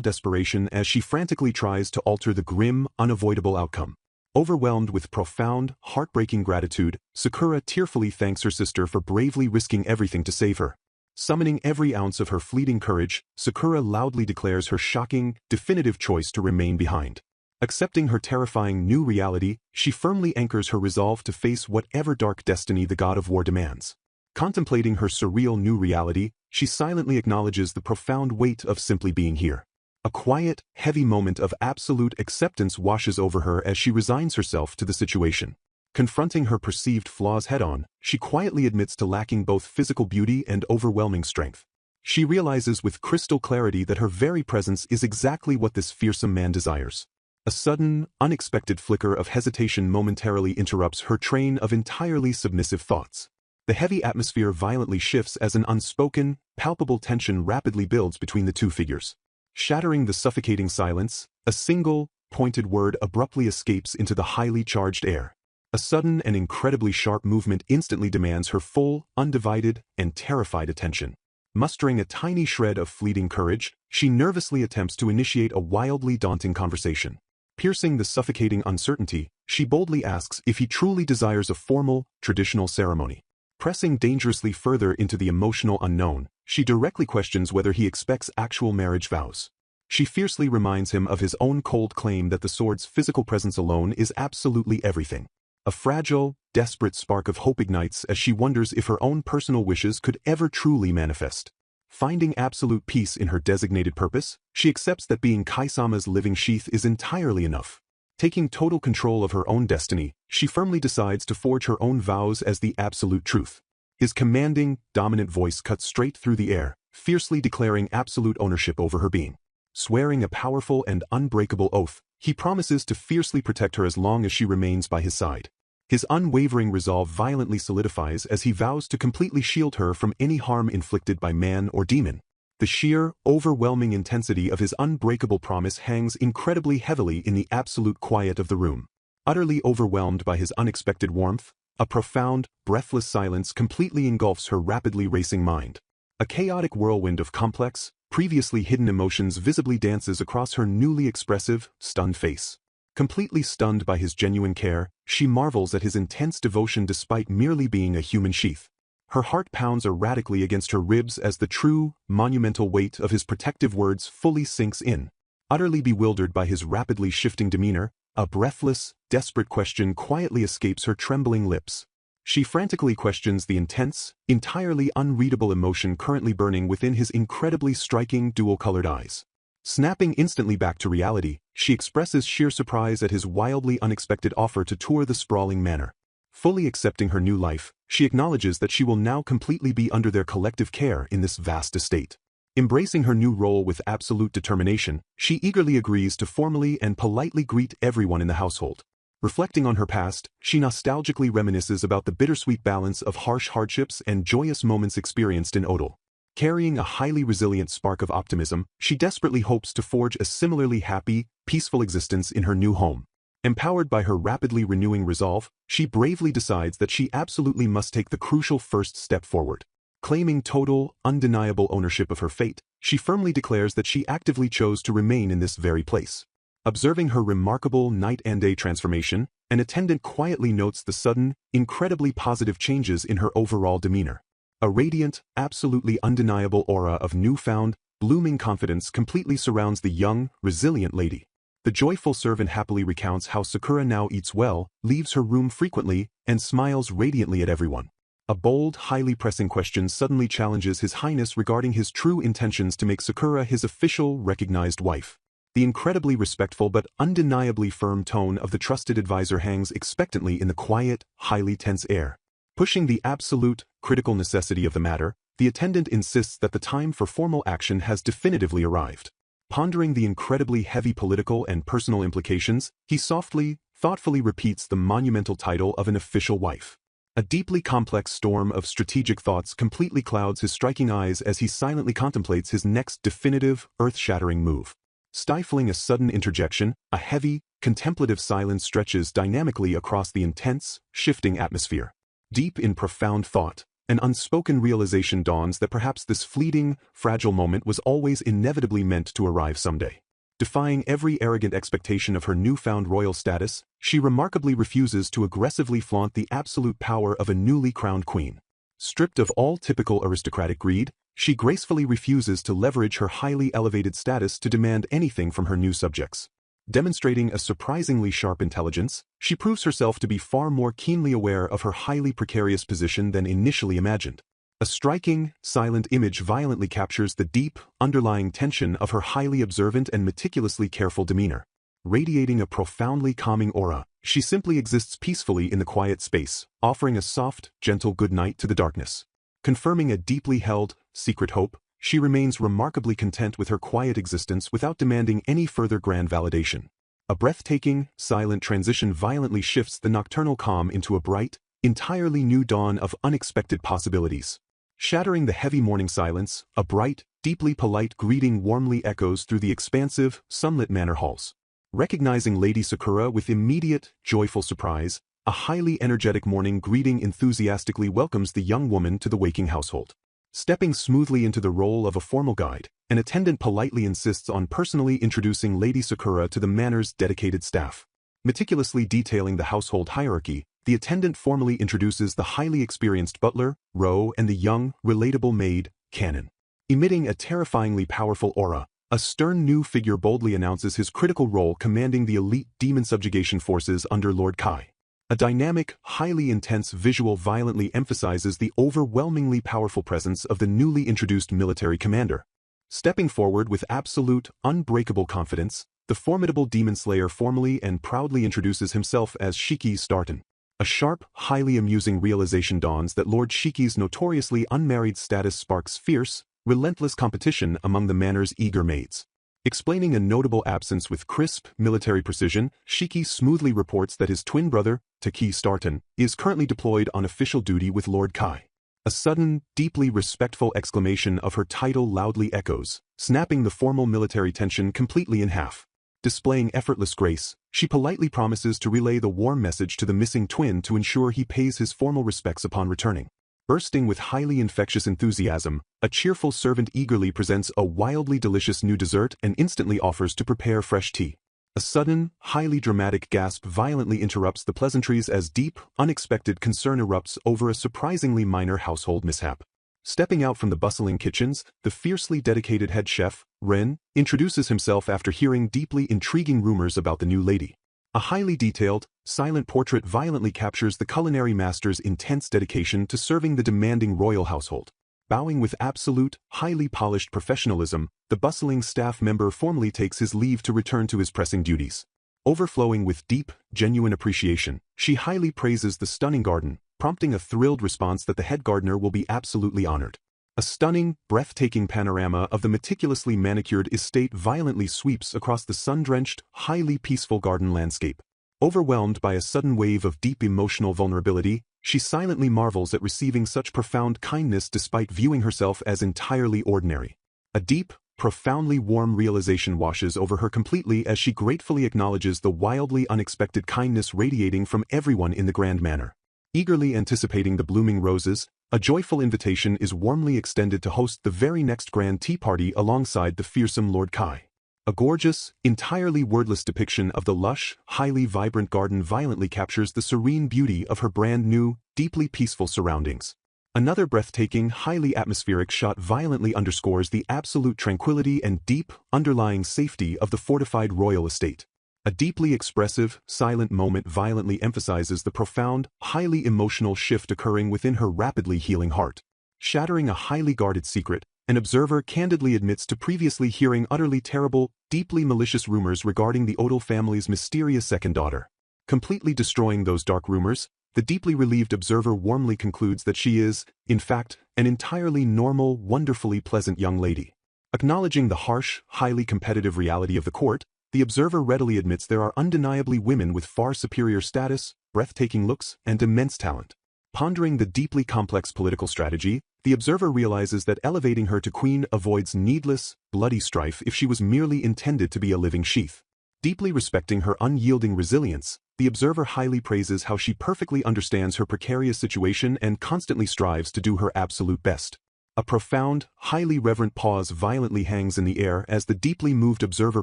S1: desperation as she frantically tries to alter the grim, unavoidable outcome. Overwhelmed with profound, heartbreaking gratitude, Sakura tearfully thanks her sister for bravely risking everything to save her. Summoning every ounce of her fleeting courage, Sakura loudly declares her shocking, definitive choice to remain behind. Accepting her terrifying new reality, she firmly anchors her resolve to face whatever dark destiny the god of war demands. Contemplating her surreal new reality, she silently acknowledges the profound weight of simply being here. A quiet, heavy moment of absolute acceptance washes over her as she resigns herself to the situation. Confronting her perceived flaws head-on, she quietly admits to lacking both physical beauty and overwhelming strength. She realizes with crystal clarity that her very presence is exactly what this fearsome man desires. A sudden, unexpected flicker of hesitation momentarily interrupts her train of entirely submissive thoughts. The heavy atmosphere violently shifts as an unspoken, palpable tension rapidly builds between the two figures. Shattering the suffocating silence, a single, pointed word abruptly escapes into the highly charged air. A sudden and incredibly sharp movement instantly demands her full, undivided, and terrified attention. Mustering a tiny shred of fleeting courage, she nervously attempts to initiate a wildly daunting conversation. Piercing the suffocating uncertainty, she boldly asks if he truly desires a formal, traditional ceremony. Pressing dangerously further into the emotional unknown, she directly questions whether he expects actual marriage vows. She fiercely reminds him of his own cold claim that the sword's physical presence alone is absolutely everything. A fragile, desperate spark of hope ignites as she wonders if her own personal wishes could ever truly manifest. Finding absolute peace in her designated purpose, she accepts that being Kaisama's living sheath is entirely enough. Taking total control of her own destiny, she firmly decides to forge her own vows as the absolute truth. His commanding, dominant voice cuts straight through the air, fiercely declaring absolute ownership over her being. Swearing a powerful and unbreakable oath, he promises to fiercely protect her as long as she remains by his side. His unwavering resolve violently solidifies as he vows to completely shield her from any harm inflicted by man or demon. The sheer, overwhelming intensity of his unbreakable promise hangs incredibly heavily in the absolute quiet of the room. Utterly overwhelmed by his unexpected warmth, a profound, breathless silence completely engulfs her rapidly racing mind. A chaotic whirlwind of complex, previously hidden emotions visibly dances across her newly expressive, stunned face. Completely stunned by his genuine care, she marvels at his intense devotion despite merely being a human sheath. Her heart pounds erratically against her ribs as the true, monumental weight of his protective words fully sinks in. Utterly bewildered by his rapidly shifting demeanor, a breathless, desperate question quietly escapes her trembling lips. She frantically questions the intense, entirely unreadable emotion currently burning within his incredibly striking dual-colored eyes. Snapping instantly back to reality, she expresses sheer surprise at his wildly unexpected offer to tour the sprawling manor. Fully accepting her new life, she acknowledges that she will now completely be under their collective care in this vast estate. Embracing her new role with absolute determination, she eagerly agrees to formally and politely greet everyone in the household. Reflecting on her past, she nostalgically reminisces about the bittersweet balance of harsh hardships and joyous moments experienced in Odal. Carrying a highly resilient spark of optimism, she desperately hopes to forge a similarly happy, peaceful existence in her new home. Empowered by her rapidly renewing resolve, she bravely decides that she absolutely must take the crucial first step forward. Claiming total, undeniable ownership of her fate, she firmly declares that she actively chose to remain in this very place. Observing her remarkable night and day transformation, an attendant quietly notes the sudden, incredibly positive changes in her overall demeanor. A radiant, absolutely undeniable aura of newfound, blooming confidence completely surrounds the young, resilient lady. The joyful servant happily recounts how Sakura now eats well, leaves her room frequently, and smiles radiantly at everyone. A bold, highly pressing question suddenly challenges His Highness regarding his true intentions to make Sakura his official, recognized wife. The incredibly respectful but undeniably firm tone of the trusted advisor hangs expectantly in the quiet, highly tense air. Pushing the absolute, critical necessity of the matter, the attendant insists that the time for formal action has definitively arrived. Pondering the incredibly heavy political and personal implications, he softly, thoughtfully repeats the monumental title of an official wife. A deeply complex storm of strategic thoughts completely clouds his striking eyes as he silently contemplates his next definitive, earth-shattering move. Stifling a sudden interjection, a heavy, contemplative silence stretches dynamically across the intense, shifting atmosphere. Deep in profound thought, an unspoken realization dawns that perhaps this fleeting, fragile moment was always inevitably meant to arrive someday. Defying every arrogant expectation of her newfound royal status, she remarkably refuses to aggressively flaunt the absolute power of a newly crowned queen. Stripped of all typical aristocratic greed, she gracefully refuses to leverage her highly elevated status to demand anything from her new subjects. Demonstrating a surprisingly sharp intelligence, she proves herself to be far more keenly aware of her highly precarious position than initially imagined. A striking, silent image violently captures the deep, underlying tension of her highly observant and meticulously careful demeanor. Radiating a profoundly calming aura, she simply exists peacefully in the quiet space, offering a soft, gentle goodnight to the darkness. Confirming a deeply held, secret hope, she remains remarkably content with her quiet existence without demanding any further grand validation. A breathtaking, silent transition violently shifts the nocturnal calm into a bright, entirely new dawn of unexpected possibilities. Shattering the heavy morning silence, a bright, deeply polite greeting warmly echoes through the expansive, sunlit manor halls. Recognizing Lady Sakura with immediate, joyful surprise, a highly energetic morning greeting enthusiastically welcomes the young woman to the waking household. Stepping smoothly into the role of a formal guide, an attendant politely insists on personally introducing Lady Sakura to the manor's dedicated staff. Meticulously detailing the household hierarchy, the attendant formally introduces the highly experienced butler, Ro, and the young, relatable maid, Kanon. Emitting a terrifyingly powerful aura, a stern new figure boldly announces his critical role commanding the elite demon subjugation forces under Lord Kai. A dynamic, highly intense visual violently emphasizes the overwhelmingly powerful presence of the newly introduced military commander. Stepping forward with absolute, unbreakable confidence, the formidable demon slayer formally and proudly introduces himself as Shiki Starton. A sharp, highly amusing realization dawns that Lord Shiki's notoriously unmarried status sparks fierce, relentless competition among the manor's eager maids. Explaining a notable absence with crisp, military precision, Shiki smoothly reports that his twin brother, Taki Starton, is currently deployed on official duty with Lord Kai. A sudden, deeply respectful exclamation of her title loudly echoes, snapping the formal military tension completely in half. Displaying effortless grace, she politely promises to relay the warm message to the missing twin to ensure he pays his formal respects upon returning. Bursting with highly infectious enthusiasm, a cheerful servant eagerly presents a wildly delicious new dessert and instantly offers to prepare fresh tea. A sudden, highly dramatic gasp violently interrupts the pleasantries as deep, unexpected concern erupts over a surprisingly minor household mishap. Stepping out from the bustling kitchens, the fiercely dedicated head chef, Ren, introduces himself after hearing deeply intriguing rumors about the new lady. A highly detailed, silent portrait violently captures the culinary master's intense dedication to serving the demanding royal household. Bowing with absolute, highly polished professionalism, the bustling staff member formally takes his leave to return to his pressing duties. Overflowing with deep, genuine appreciation, she highly praises the stunning garden, prompting a thrilled response that the head gardener will be absolutely honored. A stunning, breathtaking panorama of the meticulously manicured estate violently sweeps across the sun-drenched, highly peaceful garden landscape. Overwhelmed by a sudden wave of deep emotional vulnerability, she silently marvels at receiving such profound kindness despite viewing herself as entirely ordinary. A deep, profoundly warm realization washes over her completely as she gratefully acknowledges the wildly unexpected kindness radiating from everyone in the grand manor. Eagerly anticipating the blooming roses, a joyful invitation is warmly extended to host the very next grand tea party alongside the fearsome Lord Kai. A gorgeous, entirely wordless depiction of the lush, highly vibrant garden violently captures the serene beauty of her brand new, deeply peaceful surroundings. Another breathtaking, highly atmospheric shot violently underscores the absolute tranquility and deep, underlying safety of the fortified royal estate. A deeply expressive, silent moment violently emphasizes the profound, highly emotional shift occurring within her rapidly healing heart. Shattering a highly guarded secret, an observer candidly admits to previously hearing utterly terrible, deeply malicious rumors regarding the Odal family's mysterious second daughter. Completely destroying those dark rumors, the deeply relieved observer warmly concludes that she is, in fact, an entirely normal, wonderfully pleasant young lady. Acknowledging the harsh, highly competitive reality of the court, the observer readily admits there are undeniably women with far superior status, breathtaking looks, and immense talent. Pondering the deeply complex political strategy, the observer realizes that elevating her to queen avoids needless, bloody strife if she was merely intended to be a living sheath. Deeply respecting her unyielding resilience, the observer highly praises how she perfectly understands her precarious situation and constantly strives to do her absolute best. A profound, highly reverent pause violently hangs in the air as the deeply moved observer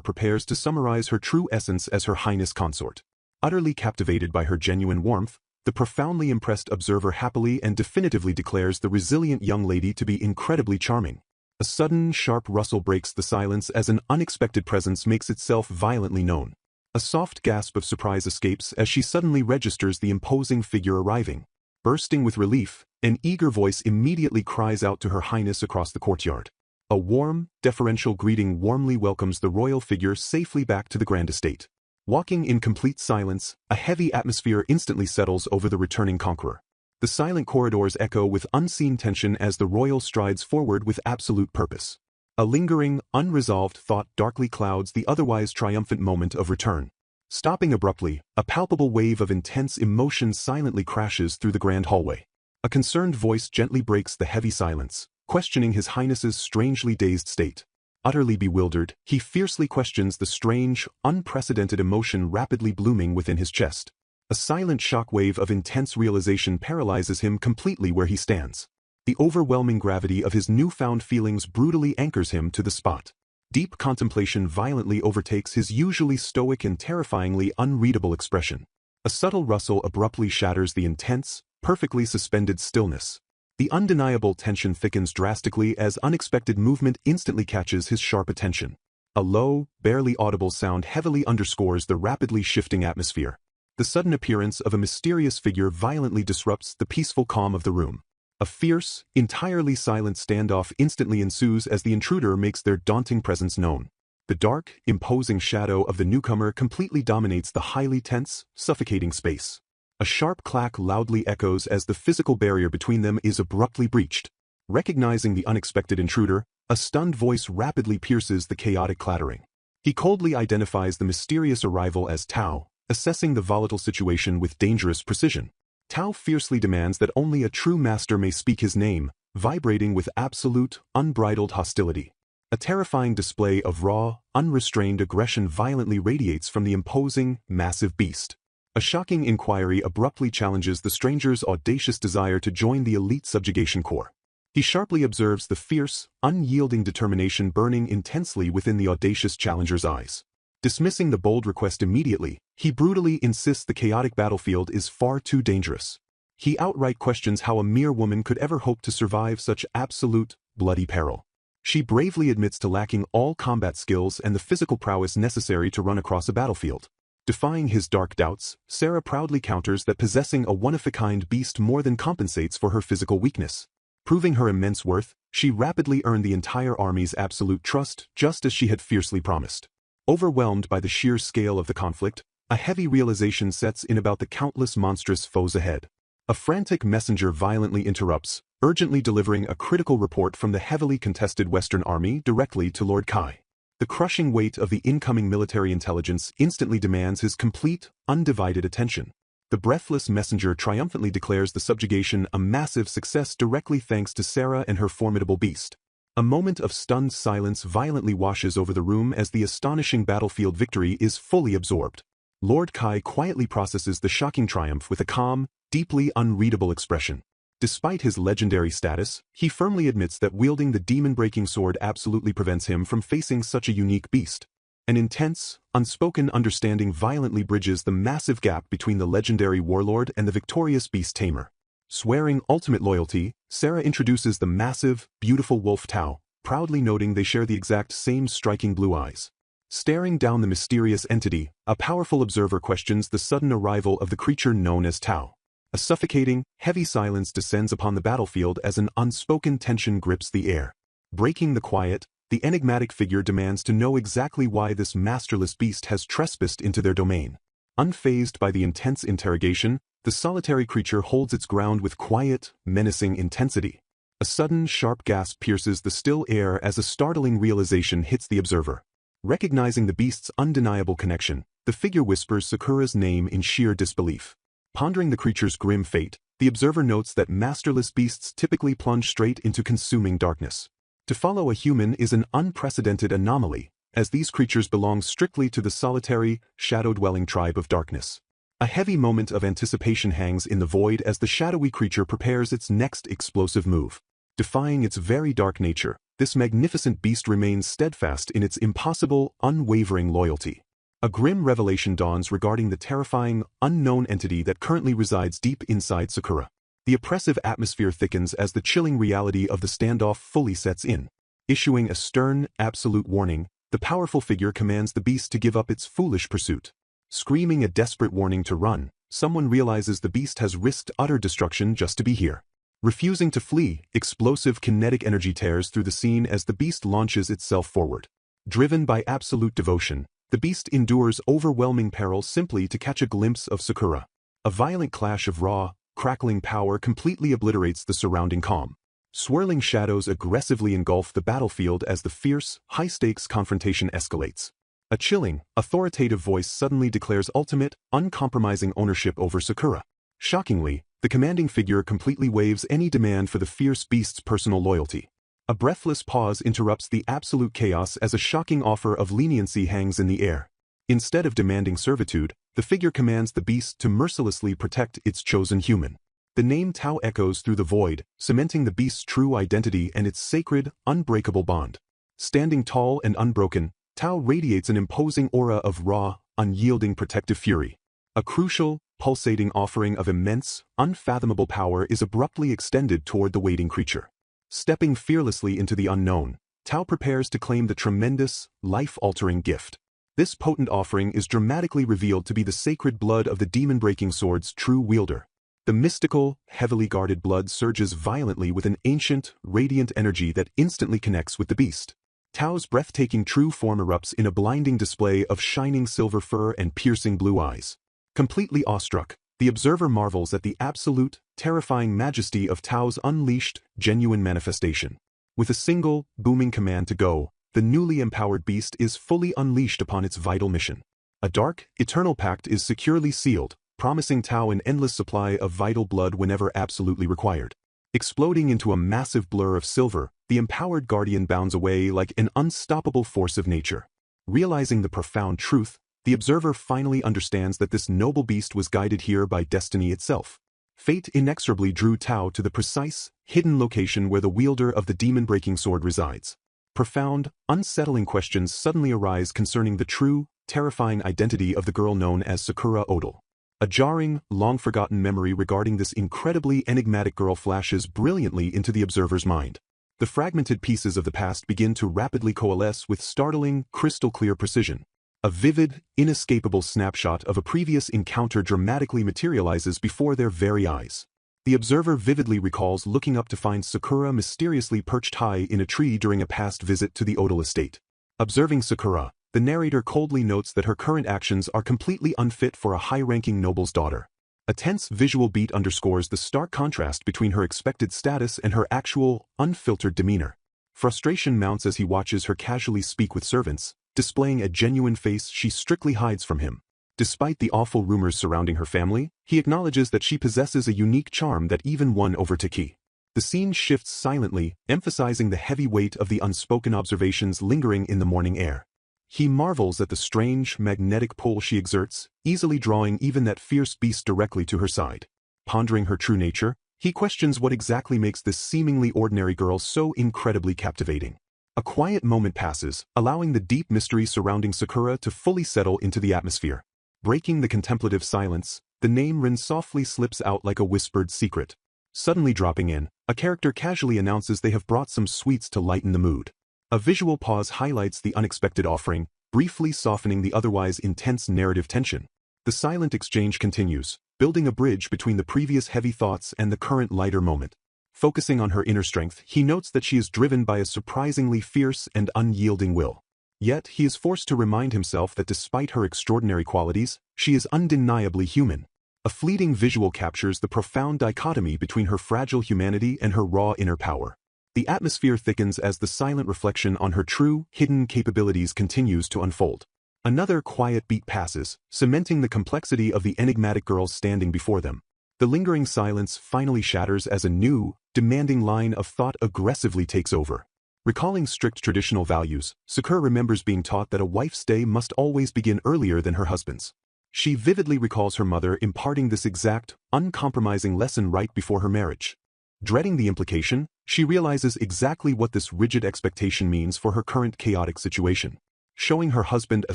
S1: prepares to summarize her true essence as Her Highness Consort. Utterly captivated by her genuine warmth, the profoundly impressed observer happily and definitively declares the resilient young lady to be incredibly charming. A sudden, sharp rustle breaks the silence as an unexpected presence makes itself violently known. A soft gasp of surprise escapes as she suddenly registers the imposing figure arriving. Bursting with relief, an eager voice immediately cries out to Her Highness across the courtyard. A warm, deferential greeting warmly welcomes the royal figure safely back to the grand estate. Walking in complete silence, a heavy atmosphere instantly settles over the returning conqueror. The silent corridors echo with unseen tension as the royal strides forward with absolute purpose. A lingering, unresolved thought darkly clouds the otherwise triumphant moment of return. Stopping abruptly, a palpable wave of intense emotion silently crashes through the grand hallway. A concerned voice gently breaks the heavy silence, questioning His Highness's strangely dazed state. Utterly bewildered, he fiercely questions the strange, unprecedented emotion rapidly blooming within his chest. A silent shockwave of intense realization paralyzes him completely where he stands. The overwhelming gravity of his newfound feelings brutally anchors him to the spot. Deep contemplation violently overtakes his usually stoic and terrifyingly unreadable expression. A subtle rustle abruptly shatters the intense, perfectly suspended stillness. The undeniable tension thickens drastically as unexpected movement instantly catches his sharp attention. A low, barely audible sound heavily underscores the rapidly shifting atmosphere. The sudden appearance of a mysterious figure violently disrupts the peaceful calm of the room. A fierce, entirely silent standoff instantly ensues as the intruder makes their daunting presence known. The dark, imposing shadow of the newcomer completely dominates the highly tense, suffocating space. A sharp clack loudly echoes as the physical barrier between them is abruptly breached. Recognizing the unexpected intruder, a stunned voice rapidly pierces the chaotic clattering. He coldly identifies the mysterious arrival as Tao, assessing the volatile situation with dangerous precision. Tao fiercely demands that only a true master may speak his name, vibrating with absolute, unbridled hostility. A terrifying display of raw, unrestrained aggression violently radiates from the imposing, massive beast. A shocking inquiry abruptly challenges the stranger's audacious desire to join the elite subjugation corps. He sharply observes the fierce, unyielding determination burning intensely within the audacious challenger's eyes. Dismissing the bold request immediately, he brutally insists the chaotic battlefield is far too dangerous. He outright questions how a mere woman could ever hope to survive such absolute, bloody peril. She bravely admits to lacking all combat skills and the physical prowess necessary to run across a battlefield. Defying his dark doubts, Sarah proudly counters that possessing a one-of-a-kind beast more than compensates for her physical weakness. Proving her immense worth, she rapidly earned the entire army's absolute trust, just as she had fiercely promised. Overwhelmed by the sheer scale of the conflict, a heavy realization sets in about the countless monstrous foes ahead. A frantic messenger violently interrupts, urgently delivering a critical report from the heavily contested Western Army directly to Lord Kai. The crushing weight of the incoming military intelligence instantly demands his complete, undivided attention. The breathless messenger triumphantly declares the subjugation a massive success directly thanks to Sarah and her formidable beast. A moment of stunned silence violently washes over the room as the astonishing battlefield victory is fully absorbed. Lord Kai quietly processes the shocking triumph with a calm, deeply unreadable expression. Despite his legendary status, he firmly admits that wielding the demon-breaking sword absolutely prevents him from facing such a unique beast. An intense, unspoken understanding violently bridges the massive gap between the legendary warlord and the victorious beast tamer. Swearing ultimate loyalty, Sarah introduces the massive, beautiful wolf Tao, proudly noting they share the exact same striking blue eyes. Staring down the mysterious entity, a powerful observer questions the sudden arrival of the creature known as Tao. A suffocating, heavy silence descends upon the battlefield as an unspoken tension grips the air. Breaking the quiet, the enigmatic figure demands to know exactly why this masterless beast has trespassed into their domain. Unfazed by the intense interrogation, the solitary creature holds its ground with quiet, menacing intensity. A sudden, sharp gasp pierces the still air as a startling realization hits the observer. Recognizing the beast's undeniable connection, the figure whispers Sakura's name in sheer disbelief. Pondering the creature's grim fate, the observer notes that masterless beasts typically plunge straight into consuming darkness. To follow a human is an unprecedented anomaly, as these creatures belong strictly to the solitary, shadow-dwelling tribe of darkness. A heavy moment of anticipation hangs in the void as the shadowy creature prepares its next explosive move. Defying its very dark nature, this magnificent beast remains steadfast in its impossible, unwavering loyalty. A grim revelation dawns regarding the terrifying, unknown entity that currently resides deep inside Sakura. The oppressive atmosphere thickens as the chilling reality of the standoff fully sets in. Issuing a stern, absolute warning, the powerful figure commands the beast to give up its foolish pursuit. Screaming a desperate warning to run, someone realizes the beast has risked utter destruction just to be here. Refusing to flee, explosive kinetic energy tears through the scene as the beast launches itself forward. Driven by absolute devotion, the beast endures overwhelming peril simply to catch a glimpse of Sakura. A violent clash of raw, crackling power completely obliterates the surrounding calm. Swirling shadows aggressively engulf the battlefield as the fierce, high-stakes confrontation escalates. A chilling, authoritative voice suddenly declares ultimate, uncompromising ownership over Sakura. Shockingly, the The commanding figure completely waives any demand for the fierce beast's personal loyalty. A breathless pause interrupts the absolute chaos as a shocking offer of leniency hangs in the air. Instead of demanding servitude, the figure commands the beast to mercilessly protect its chosen human. The name Tao echoes through the void, cementing the beast's true identity and its sacred, unbreakable bond. Standing tall and unbroken, Tao radiates an imposing aura of raw, unyielding protective fury. A crucial, pulsating offering of immense, unfathomable power is abruptly extended toward the waiting creature. Stepping fearlessly into the unknown, Tao prepares to claim the tremendous, life-altering gift. This potent offering is dramatically revealed to be the sacred blood of the demon-breaking sword's true wielder. The mystical, heavily guarded blood surges violently with an ancient, radiant energy that instantly connects with the beast. Tao's breathtaking true form erupts in a blinding display of shining silver fur and piercing blue eyes. Completely awestruck, the observer marvels at the absolute, terrifying majesty of Tao's unleashed, genuine manifestation. With a single, booming command to go, the newly empowered beast is fully unleashed upon its vital mission. A dark, eternal pact is securely sealed, promising Tao an endless supply of vital blood whenever absolutely required. Exploding into a massive blur of silver, the empowered guardian bounds away like an unstoppable force of nature. Realizing the profound truth, the observer finally understands that this noble beast was guided here by destiny itself. Fate inexorably drew Tao to the precise, hidden location where the wielder of the demon-breaking sword resides. Profound, unsettling questions suddenly arise concerning the true, terrifying identity of the girl known as Sakura Odal. A jarring, long-forgotten memory regarding this incredibly enigmatic girl flashes brilliantly into the observer's mind. The fragmented pieces of the past begin to rapidly coalesce with startling, crystal-clear precision. A vivid, inescapable snapshot of a previous encounter dramatically materializes before their very eyes. The observer vividly recalls looking up to find Sakura mysteriously perched high in a tree during a past visit to the Odal estate. Observing Sakura, the narrator coldly notes that her current actions are completely unfit for a high-ranking noble's daughter. A tense visual beat underscores the stark contrast between her expected status and her actual, unfiltered demeanor. Frustration mounts as he watches her casually speak with servants, displaying a genuine face she strictly hides from him. Despite the awful rumors surrounding her family, he acknowledges that she possesses a unique charm that even won over Taki. The scene shifts silently, emphasizing the heavy weight of the unspoken observations lingering in the morning air. He marvels at the strange, magnetic pull she exerts, easily drawing even that fierce beast directly to her side. Pondering her true nature, he questions what exactly makes this seemingly ordinary girl so incredibly captivating. A quiet moment passes, allowing the deep mystery surrounding Sakura to fully settle into the atmosphere. Breaking the contemplative silence, the name Rin softly slips out like a whispered secret. Suddenly dropping in, a character casually announces they have brought some sweets to lighten the mood. A visual pause highlights the unexpected offering, briefly softening the otherwise intense narrative tension. The silent exchange continues, building a bridge between the previous heavy thoughts and the current lighter moment. Focusing on her inner strength, he notes that she is driven by a surprisingly fierce and unyielding will. Yet, he is forced to remind himself that despite her extraordinary qualities, she is undeniably human. A fleeting visual captures the profound dichotomy between her fragile humanity and her raw inner power. The atmosphere thickens as the silent reflection on her true, hidden capabilities continues to unfold. Another quiet beat passes, cementing the complexity of the enigmatic girl standing before them. The lingering silence finally shatters as a new, demanding line of thought aggressively takes over. Recalling strict traditional values, Sakura remembers being taught that a wife's day must always begin earlier than her husband's. She vividly recalls her mother imparting this exact, uncompromising lesson right before her marriage. Dreading the implication, she realizes exactly what this rigid expectation means for her current chaotic situation. Showing her husband a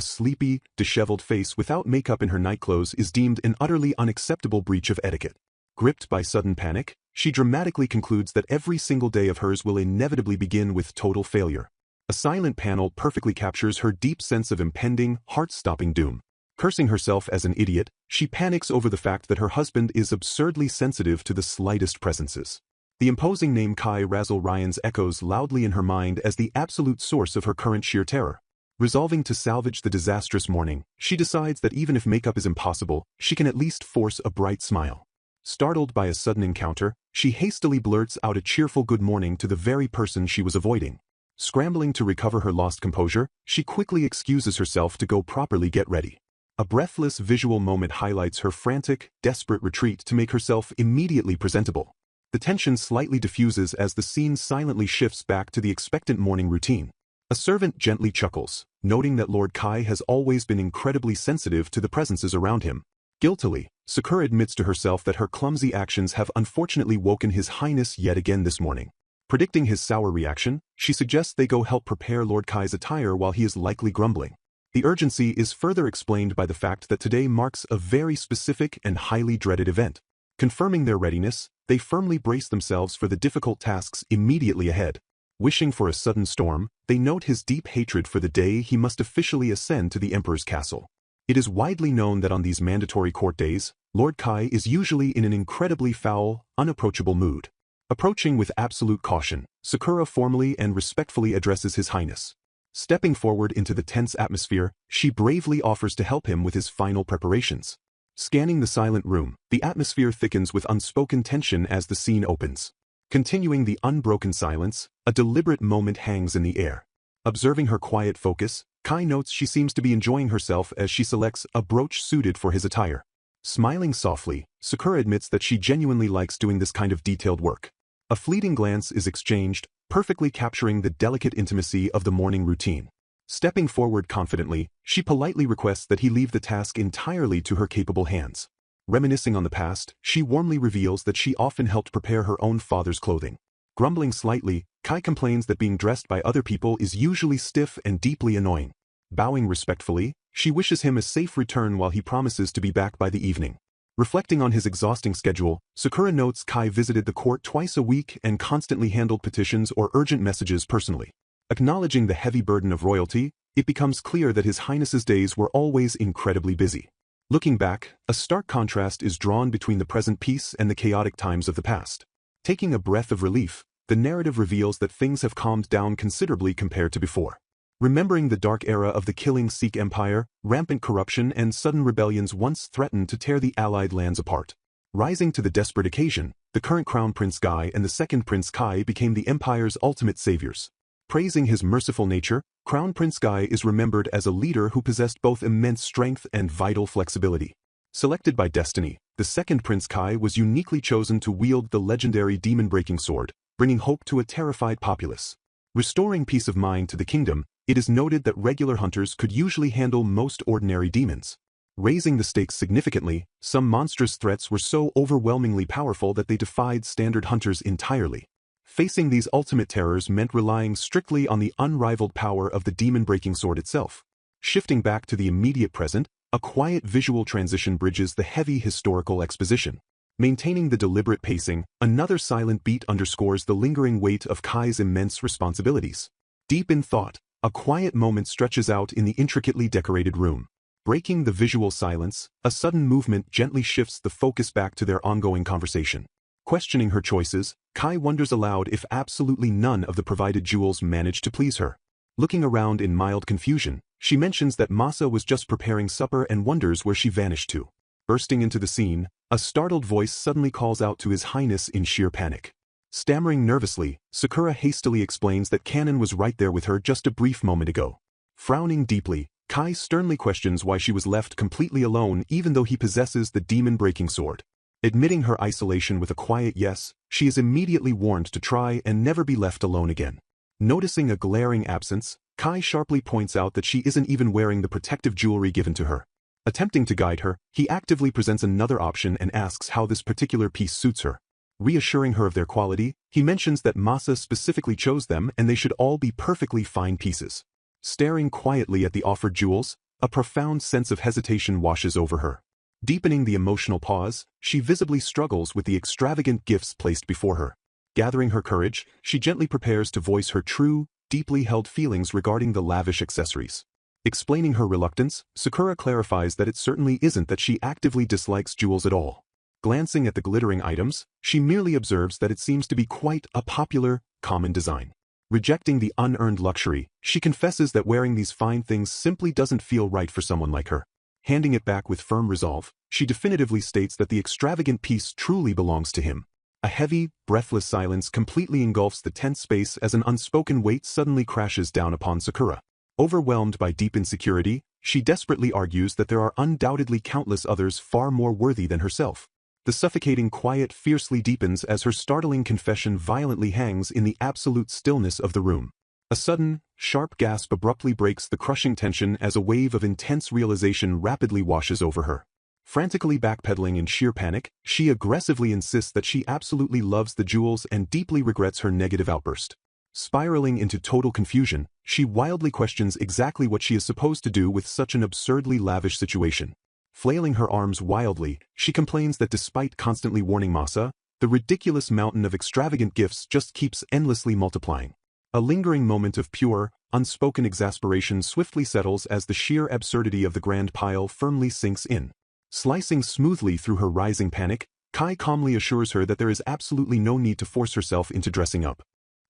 S1: sleepy, disheveled face without makeup in her nightclothes is deemed an utterly unacceptable breach of etiquette. Gripped by sudden panic, she dramatically concludes that every single day of hers will inevitably begin with total failure. A silent panel perfectly captures her deep sense of impending, heart-stopping doom. Cursing herself as an idiot, she panics over the fact that her husband is absurdly sensitive to the slightest presences. The imposing name Kai Razzle Ryans echoes loudly in her mind as the absolute source of her current sheer terror. Resolving to salvage the disastrous morning, she decides that even if makeup is impossible, she can at least force a bright smile. Startled by a sudden encounter, she hastily blurts out a cheerful good morning to the very person she was avoiding. Scrambling to recover her lost composure, she quickly excuses herself to go properly get ready. A breathless visual moment highlights her frantic, desperate retreat to make herself immediately presentable. The tension slightly diffuses as the scene silently shifts back to the expectant morning routine. A servant gently chuckles, noting that Lord Kai has always been incredibly sensitive to the presences around him. Guiltily, Sakura admits to herself that her clumsy actions have unfortunately woken His Highness yet again this morning. Predicting his sour reaction, she suggests they go help prepare Lord Kai's attire while he is likely grumbling. The urgency is further explained by the fact that today marks a very specific and highly dreaded event. Confirming their readiness, they firmly brace themselves for the difficult tasks immediately ahead. Wishing for a sudden storm, they note his deep hatred for the day he must officially ascend to the Emperor's castle. It is widely known that on these mandatory court days, Lord Kai is usually in an incredibly foul, unapproachable mood. Approaching with absolute caution, Sakura formally and respectfully addresses His Highness. Stepping forward into the tense atmosphere, she bravely offers to help him with his final preparations. Scanning the silent room, the atmosphere thickens with unspoken tension as the scene opens. Continuing the unbroken silence, a deliberate moment hangs in the air. Observing her quiet focus, Kai notes she seems to be enjoying herself as she selects a brooch suited for his attire. Smiling softly, Sakura admits that she genuinely likes doing this kind of detailed work. A fleeting glance is exchanged, perfectly capturing the delicate intimacy of the morning routine. Stepping forward confidently, she politely requests that he leave the task entirely to her capable hands. Reminiscing on the past, she warmly reveals that she often helped prepare her own father's clothing. Grumbling slightly, Kai complains that being dressed by other people is usually stiff and deeply annoying. Bowing respectfully, she wishes him a safe return while he promises to be back by the evening. Reflecting on his exhausting schedule, Sakura notes Kai visited the court twice a week and constantly handled petitions or urgent messages personally. Acknowledging the heavy burden of royalty, it becomes clear that His Highness's days were always incredibly busy. Looking back, a stark contrast is drawn between the present peace and the chaotic times of the past. Taking a breath of relief, the narrative reveals that things have calmed down considerably compared to before. Remembering the dark era of the killing Sikh Empire, rampant corruption and sudden rebellions once threatened to tear the allied lands apart. Rising to the desperate occasion, the current Crown Prince Guy and the second Prince Kai became the Empire's ultimate saviors. Praising his merciful nature, Crown Prince Guy is remembered as a leader who possessed both immense strength and vital flexibility. Selected by destiny, the second Prince Kai was uniquely chosen to wield the legendary demon-breaking sword, bringing hope to a terrified populace. Restoring peace of mind to the kingdom, it is noted that regular hunters could usually handle most ordinary demons. Raising the stakes significantly, some monstrous threats were so overwhelmingly powerful that they defied standard hunters entirely. Facing these ultimate terrors meant relying strictly on the unrivaled power of the demon-breaking sword itself. Shifting back to the immediate present, a quiet visual transition bridges the heavy historical exposition. Maintaining the deliberate pacing, another silent beat underscores the lingering weight of Kai's immense responsibilities. Deep in thought, a quiet moment stretches out in the intricately decorated room. Breaking the visual silence, a sudden movement gently shifts the focus back to their ongoing conversation. Questioning her choices, Kai wonders aloud if absolutely none of the provided jewels managed to please her. Looking around in mild confusion, she mentions that Masa was just preparing supper and wonders where she vanished to. Bursting into the scene, a startled voice suddenly calls out to His Highness in sheer panic. Stammering nervously, Sakura hastily explains that Kanon was right there with her just a brief moment ago. Frowning deeply, Kai sternly questions why she was left completely alone even though he possesses the demon-breaking sword. Admitting her isolation with a quiet yes, she is immediately warned to try and never be left alone again. Noticing a glaring absence, Kai sharply points out that she isn't even wearing the protective jewelry given to her. Attempting to guide her, he actively presents another option and asks how this particular piece suits her. Reassuring her of their quality, he mentions that Masa specifically chose them and they should all be perfectly fine pieces. Staring quietly at the offered jewels, a profound sense of hesitation washes over her. Deepening the emotional pause, she visibly struggles with the extravagant gifts placed before her. Gathering her courage, she gently prepares to voice her true, deeply held feelings regarding the lavish accessories. Explaining her reluctance, Sakura clarifies that it certainly isn't that she actively dislikes jewels at all. Glancing at the glittering items, she merely observes that it seems to be quite a popular, common design. Rejecting the unearned luxury, she confesses that wearing these fine things simply doesn't feel right for someone like her. Handing it back with firm resolve, she definitively states that the extravagant piece truly belongs to him. A heavy, breathless silence completely engulfs the tense space as an unspoken weight suddenly crashes down upon Sakura. Overwhelmed by deep insecurity, she desperately argues that there are undoubtedly countless others far more worthy than herself. The suffocating quiet fiercely deepens as her startling confession violently hangs in the absolute stillness of the room. A sudden, sharp gasp abruptly breaks the crushing tension as a wave of intense realization rapidly washes over her. Frantically backpedaling in sheer panic, she aggressively insists that she absolutely loves the jewels and deeply regrets her negative outburst. Spiraling into total confusion, she wildly questions exactly what she is supposed to do with such an absurdly lavish situation. Flailing her arms wildly, she complains that despite constantly warning Masa, the ridiculous mountain of extravagant gifts just keeps endlessly multiplying. A lingering moment of pure, unspoken exasperation swiftly settles as the sheer absurdity of the grand pile firmly sinks in. Slicing smoothly through her rising panic, Kai calmly assures her that there is absolutely no need to force herself into dressing up.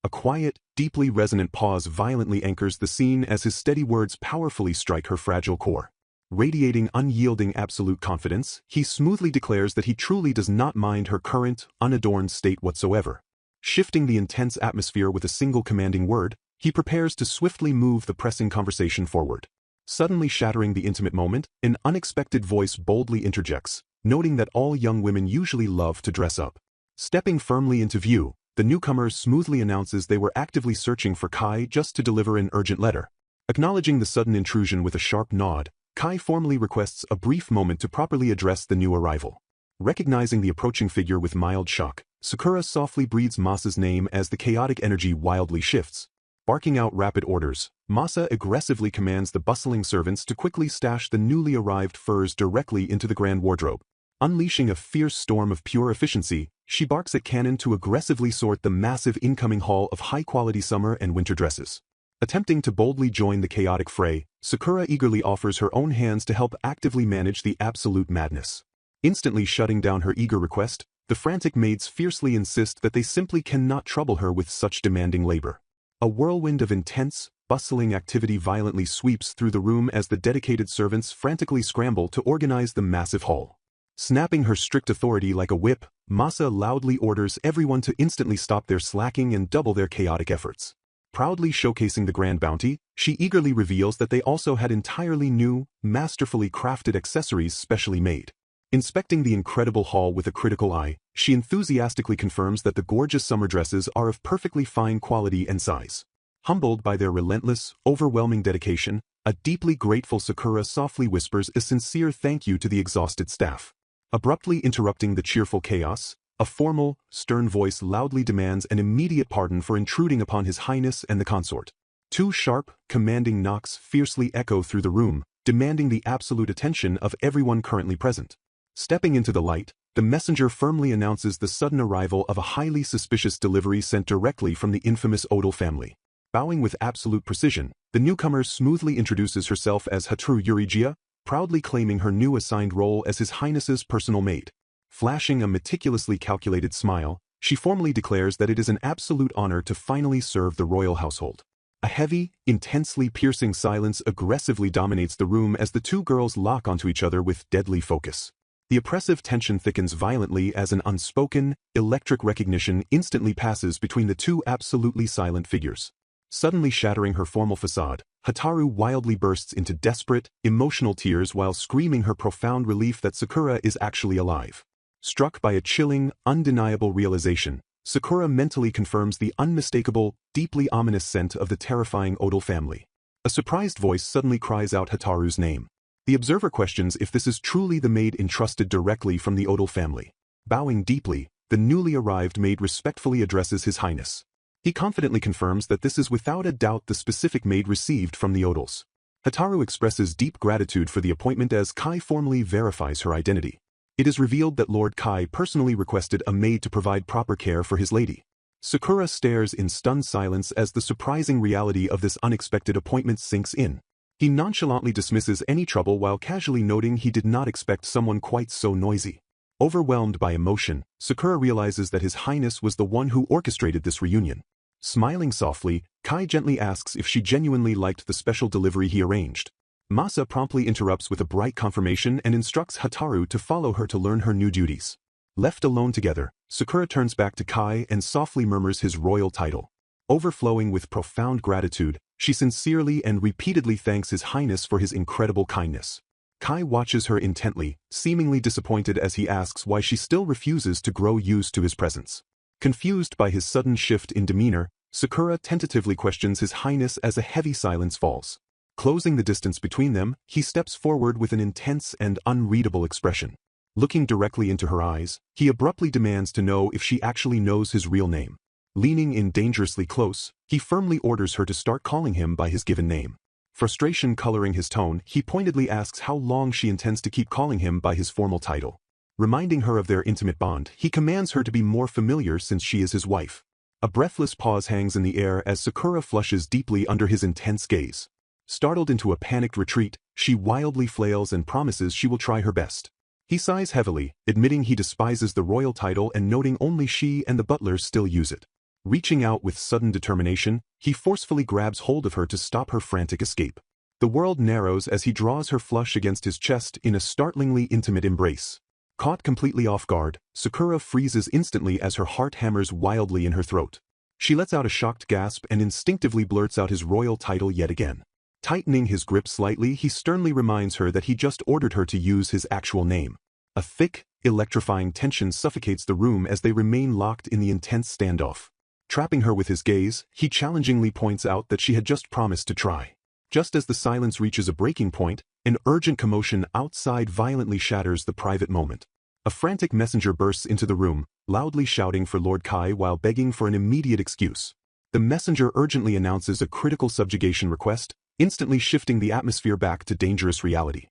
S1: A quiet, deeply resonant pause violently anchors the scene as his steady words powerfully strike her fragile core. Radiating unyielding absolute confidence, he smoothly declares that he truly does not mind her current, unadorned state whatsoever. Shifting the intense atmosphere with a single commanding word, he prepares to swiftly move the pressing conversation forward. Suddenly shattering the intimate moment, an unexpected voice boldly interjects, noting that all young women usually love to dress up. Stepping firmly into view, the newcomer smoothly announces they were actively searching for Kai just to deliver an urgent letter. Acknowledging the sudden intrusion with a sharp nod, Kai formally requests a brief moment to properly address the new arrival. Recognizing the approaching figure with mild shock, Sakura softly breathes Masa's name as the chaotic energy wildly shifts. Barking out rapid orders, Masa aggressively commands the bustling servants to quickly stash the newly arrived furs directly into the grand wardrobe. Unleashing a fierce storm of pure efficiency, she barks at Cannon to aggressively sort the massive incoming haul of high-quality summer and winter dresses. Attempting to boldly join the chaotic fray, Sakura eagerly offers her own hands to help actively manage the absolute madness. Instantly shutting down her eager request, the frantic maids fiercely insist that they simply cannot trouble her with such demanding labor. A whirlwind of intense, bustling activity violently sweeps through the room as the dedicated servants frantically scramble to organize the massive haul. Snapping her strict authority like a whip, Masa loudly orders everyone to instantly stop their slacking and double their chaotic efforts. Proudly showcasing the grand bounty, she eagerly reveals that they also had entirely new, masterfully crafted accessories specially made. Inspecting the incredible haul with a critical eye, she enthusiastically confirms that the gorgeous summer dresses are of perfectly fine quality and size. Humbled by their relentless, overwhelming dedication, a deeply grateful Sakura softly whispers a sincere thank you to the exhausted staff. Abruptly interrupting the cheerful chaos, a formal, stern voice loudly demands an immediate pardon for intruding upon His Highness and the consort. Two sharp, commanding knocks fiercely echo through the room, demanding the absolute attention of everyone currently present. Stepping into the light, the messenger firmly announces the sudden arrival of a highly suspicious delivery sent directly from the infamous Odal family. Bowing with absolute precision, the newcomer smoothly introduces herself as Hataru Yurigia, proudly claiming her new assigned role as His Highness's personal maid. Flashing a meticulously calculated smile, she formally declares that it is an absolute honor to finally serve the royal household. A heavy, intensely piercing silence aggressively dominates the room as the two girls lock onto each other with deadly focus. The oppressive tension thickens violently as an unspoken, electric recognition instantly passes between the two absolutely silent figures. Suddenly shattering her formal facade, Hataru wildly bursts into desperate, emotional tears while screaming her profound relief that Sakura is actually alive. Struck by a chilling, undeniable realization, Sakura mentally confirms the unmistakable, deeply ominous scent of the terrifying Odal family. A surprised voice suddenly cries out Hataru's name. The observer questions if this is truly the maid entrusted directly from the Odal family. Bowing deeply, the newly arrived maid respectfully addresses His Highness. He confidently confirms that this is without a doubt the specific maid received from the Odals. Hataru expresses deep gratitude for the appointment as Kai formally verifies her identity. It is revealed that Lord Kai personally requested a maid to provide proper care for his lady. Sakura stares in stunned silence as the surprising reality of this unexpected appointment sinks in. He nonchalantly dismisses any trouble while casually noting he did not expect someone quite so noisy. Overwhelmed by emotion, Sakura realizes that His Highness was the one who orchestrated this reunion. Smiling softly, Kai gently asks if she genuinely liked the special delivery he arranged. Masa promptly interrupts with a bright confirmation and instructs Hataru to follow her to learn her new duties. Left alone together, Sakura turns back to Kai and softly murmurs his royal title. Overflowing with profound gratitude, She sincerely and repeatedly thanks His Highness for his incredible kindness. Kai watches her intently, seemingly disappointed as he asks why she still refuses to grow used to his presence. Confused by his sudden shift in demeanor, Sakura tentatively questions His Highness as a heavy silence falls. Closing the distance between them, he steps forward with an intense and unreadable expression. Looking directly into her eyes, he abruptly demands to know if she actually knows his real name. Leaning in dangerously close, he firmly orders her to start calling him by his given name. Frustration coloring his tone, he pointedly asks how long she intends to keep calling him by his formal title. Reminding her of their intimate bond, he commands her to be more familiar since she is his wife. A breathless pause hangs in the air as Sakura flushes deeply under his intense gaze. Startled into a panicked retreat, she wildly flails and promises she will try her best. He sighs heavily, admitting he despises the royal title and noting only she and the butlers still use it. Reaching out with sudden determination, he forcefully grabs hold of her to stop her frantic escape. The world narrows as he draws her flush against his chest in a startlingly intimate embrace. Caught completely off guard, Sakura freezes instantly as her heart hammers wildly in her throat. She lets out a shocked gasp and instinctively blurts out his royal title yet again. Tightening his grip slightly, he sternly reminds her that he just ordered her to use his actual name. A thick, electrifying tension suffocates the room as they remain locked in the intense standoff. Trapping her with his gaze, he challengingly points out that she had just promised to try. Just as the silence reaches a breaking point, an urgent commotion outside violently shatters the private moment. A frantic messenger bursts into the room, loudly shouting for Lord Kai while begging for an immediate excuse. The messenger urgently announces a critical subjugation request, instantly shifting the atmosphere back to dangerous reality.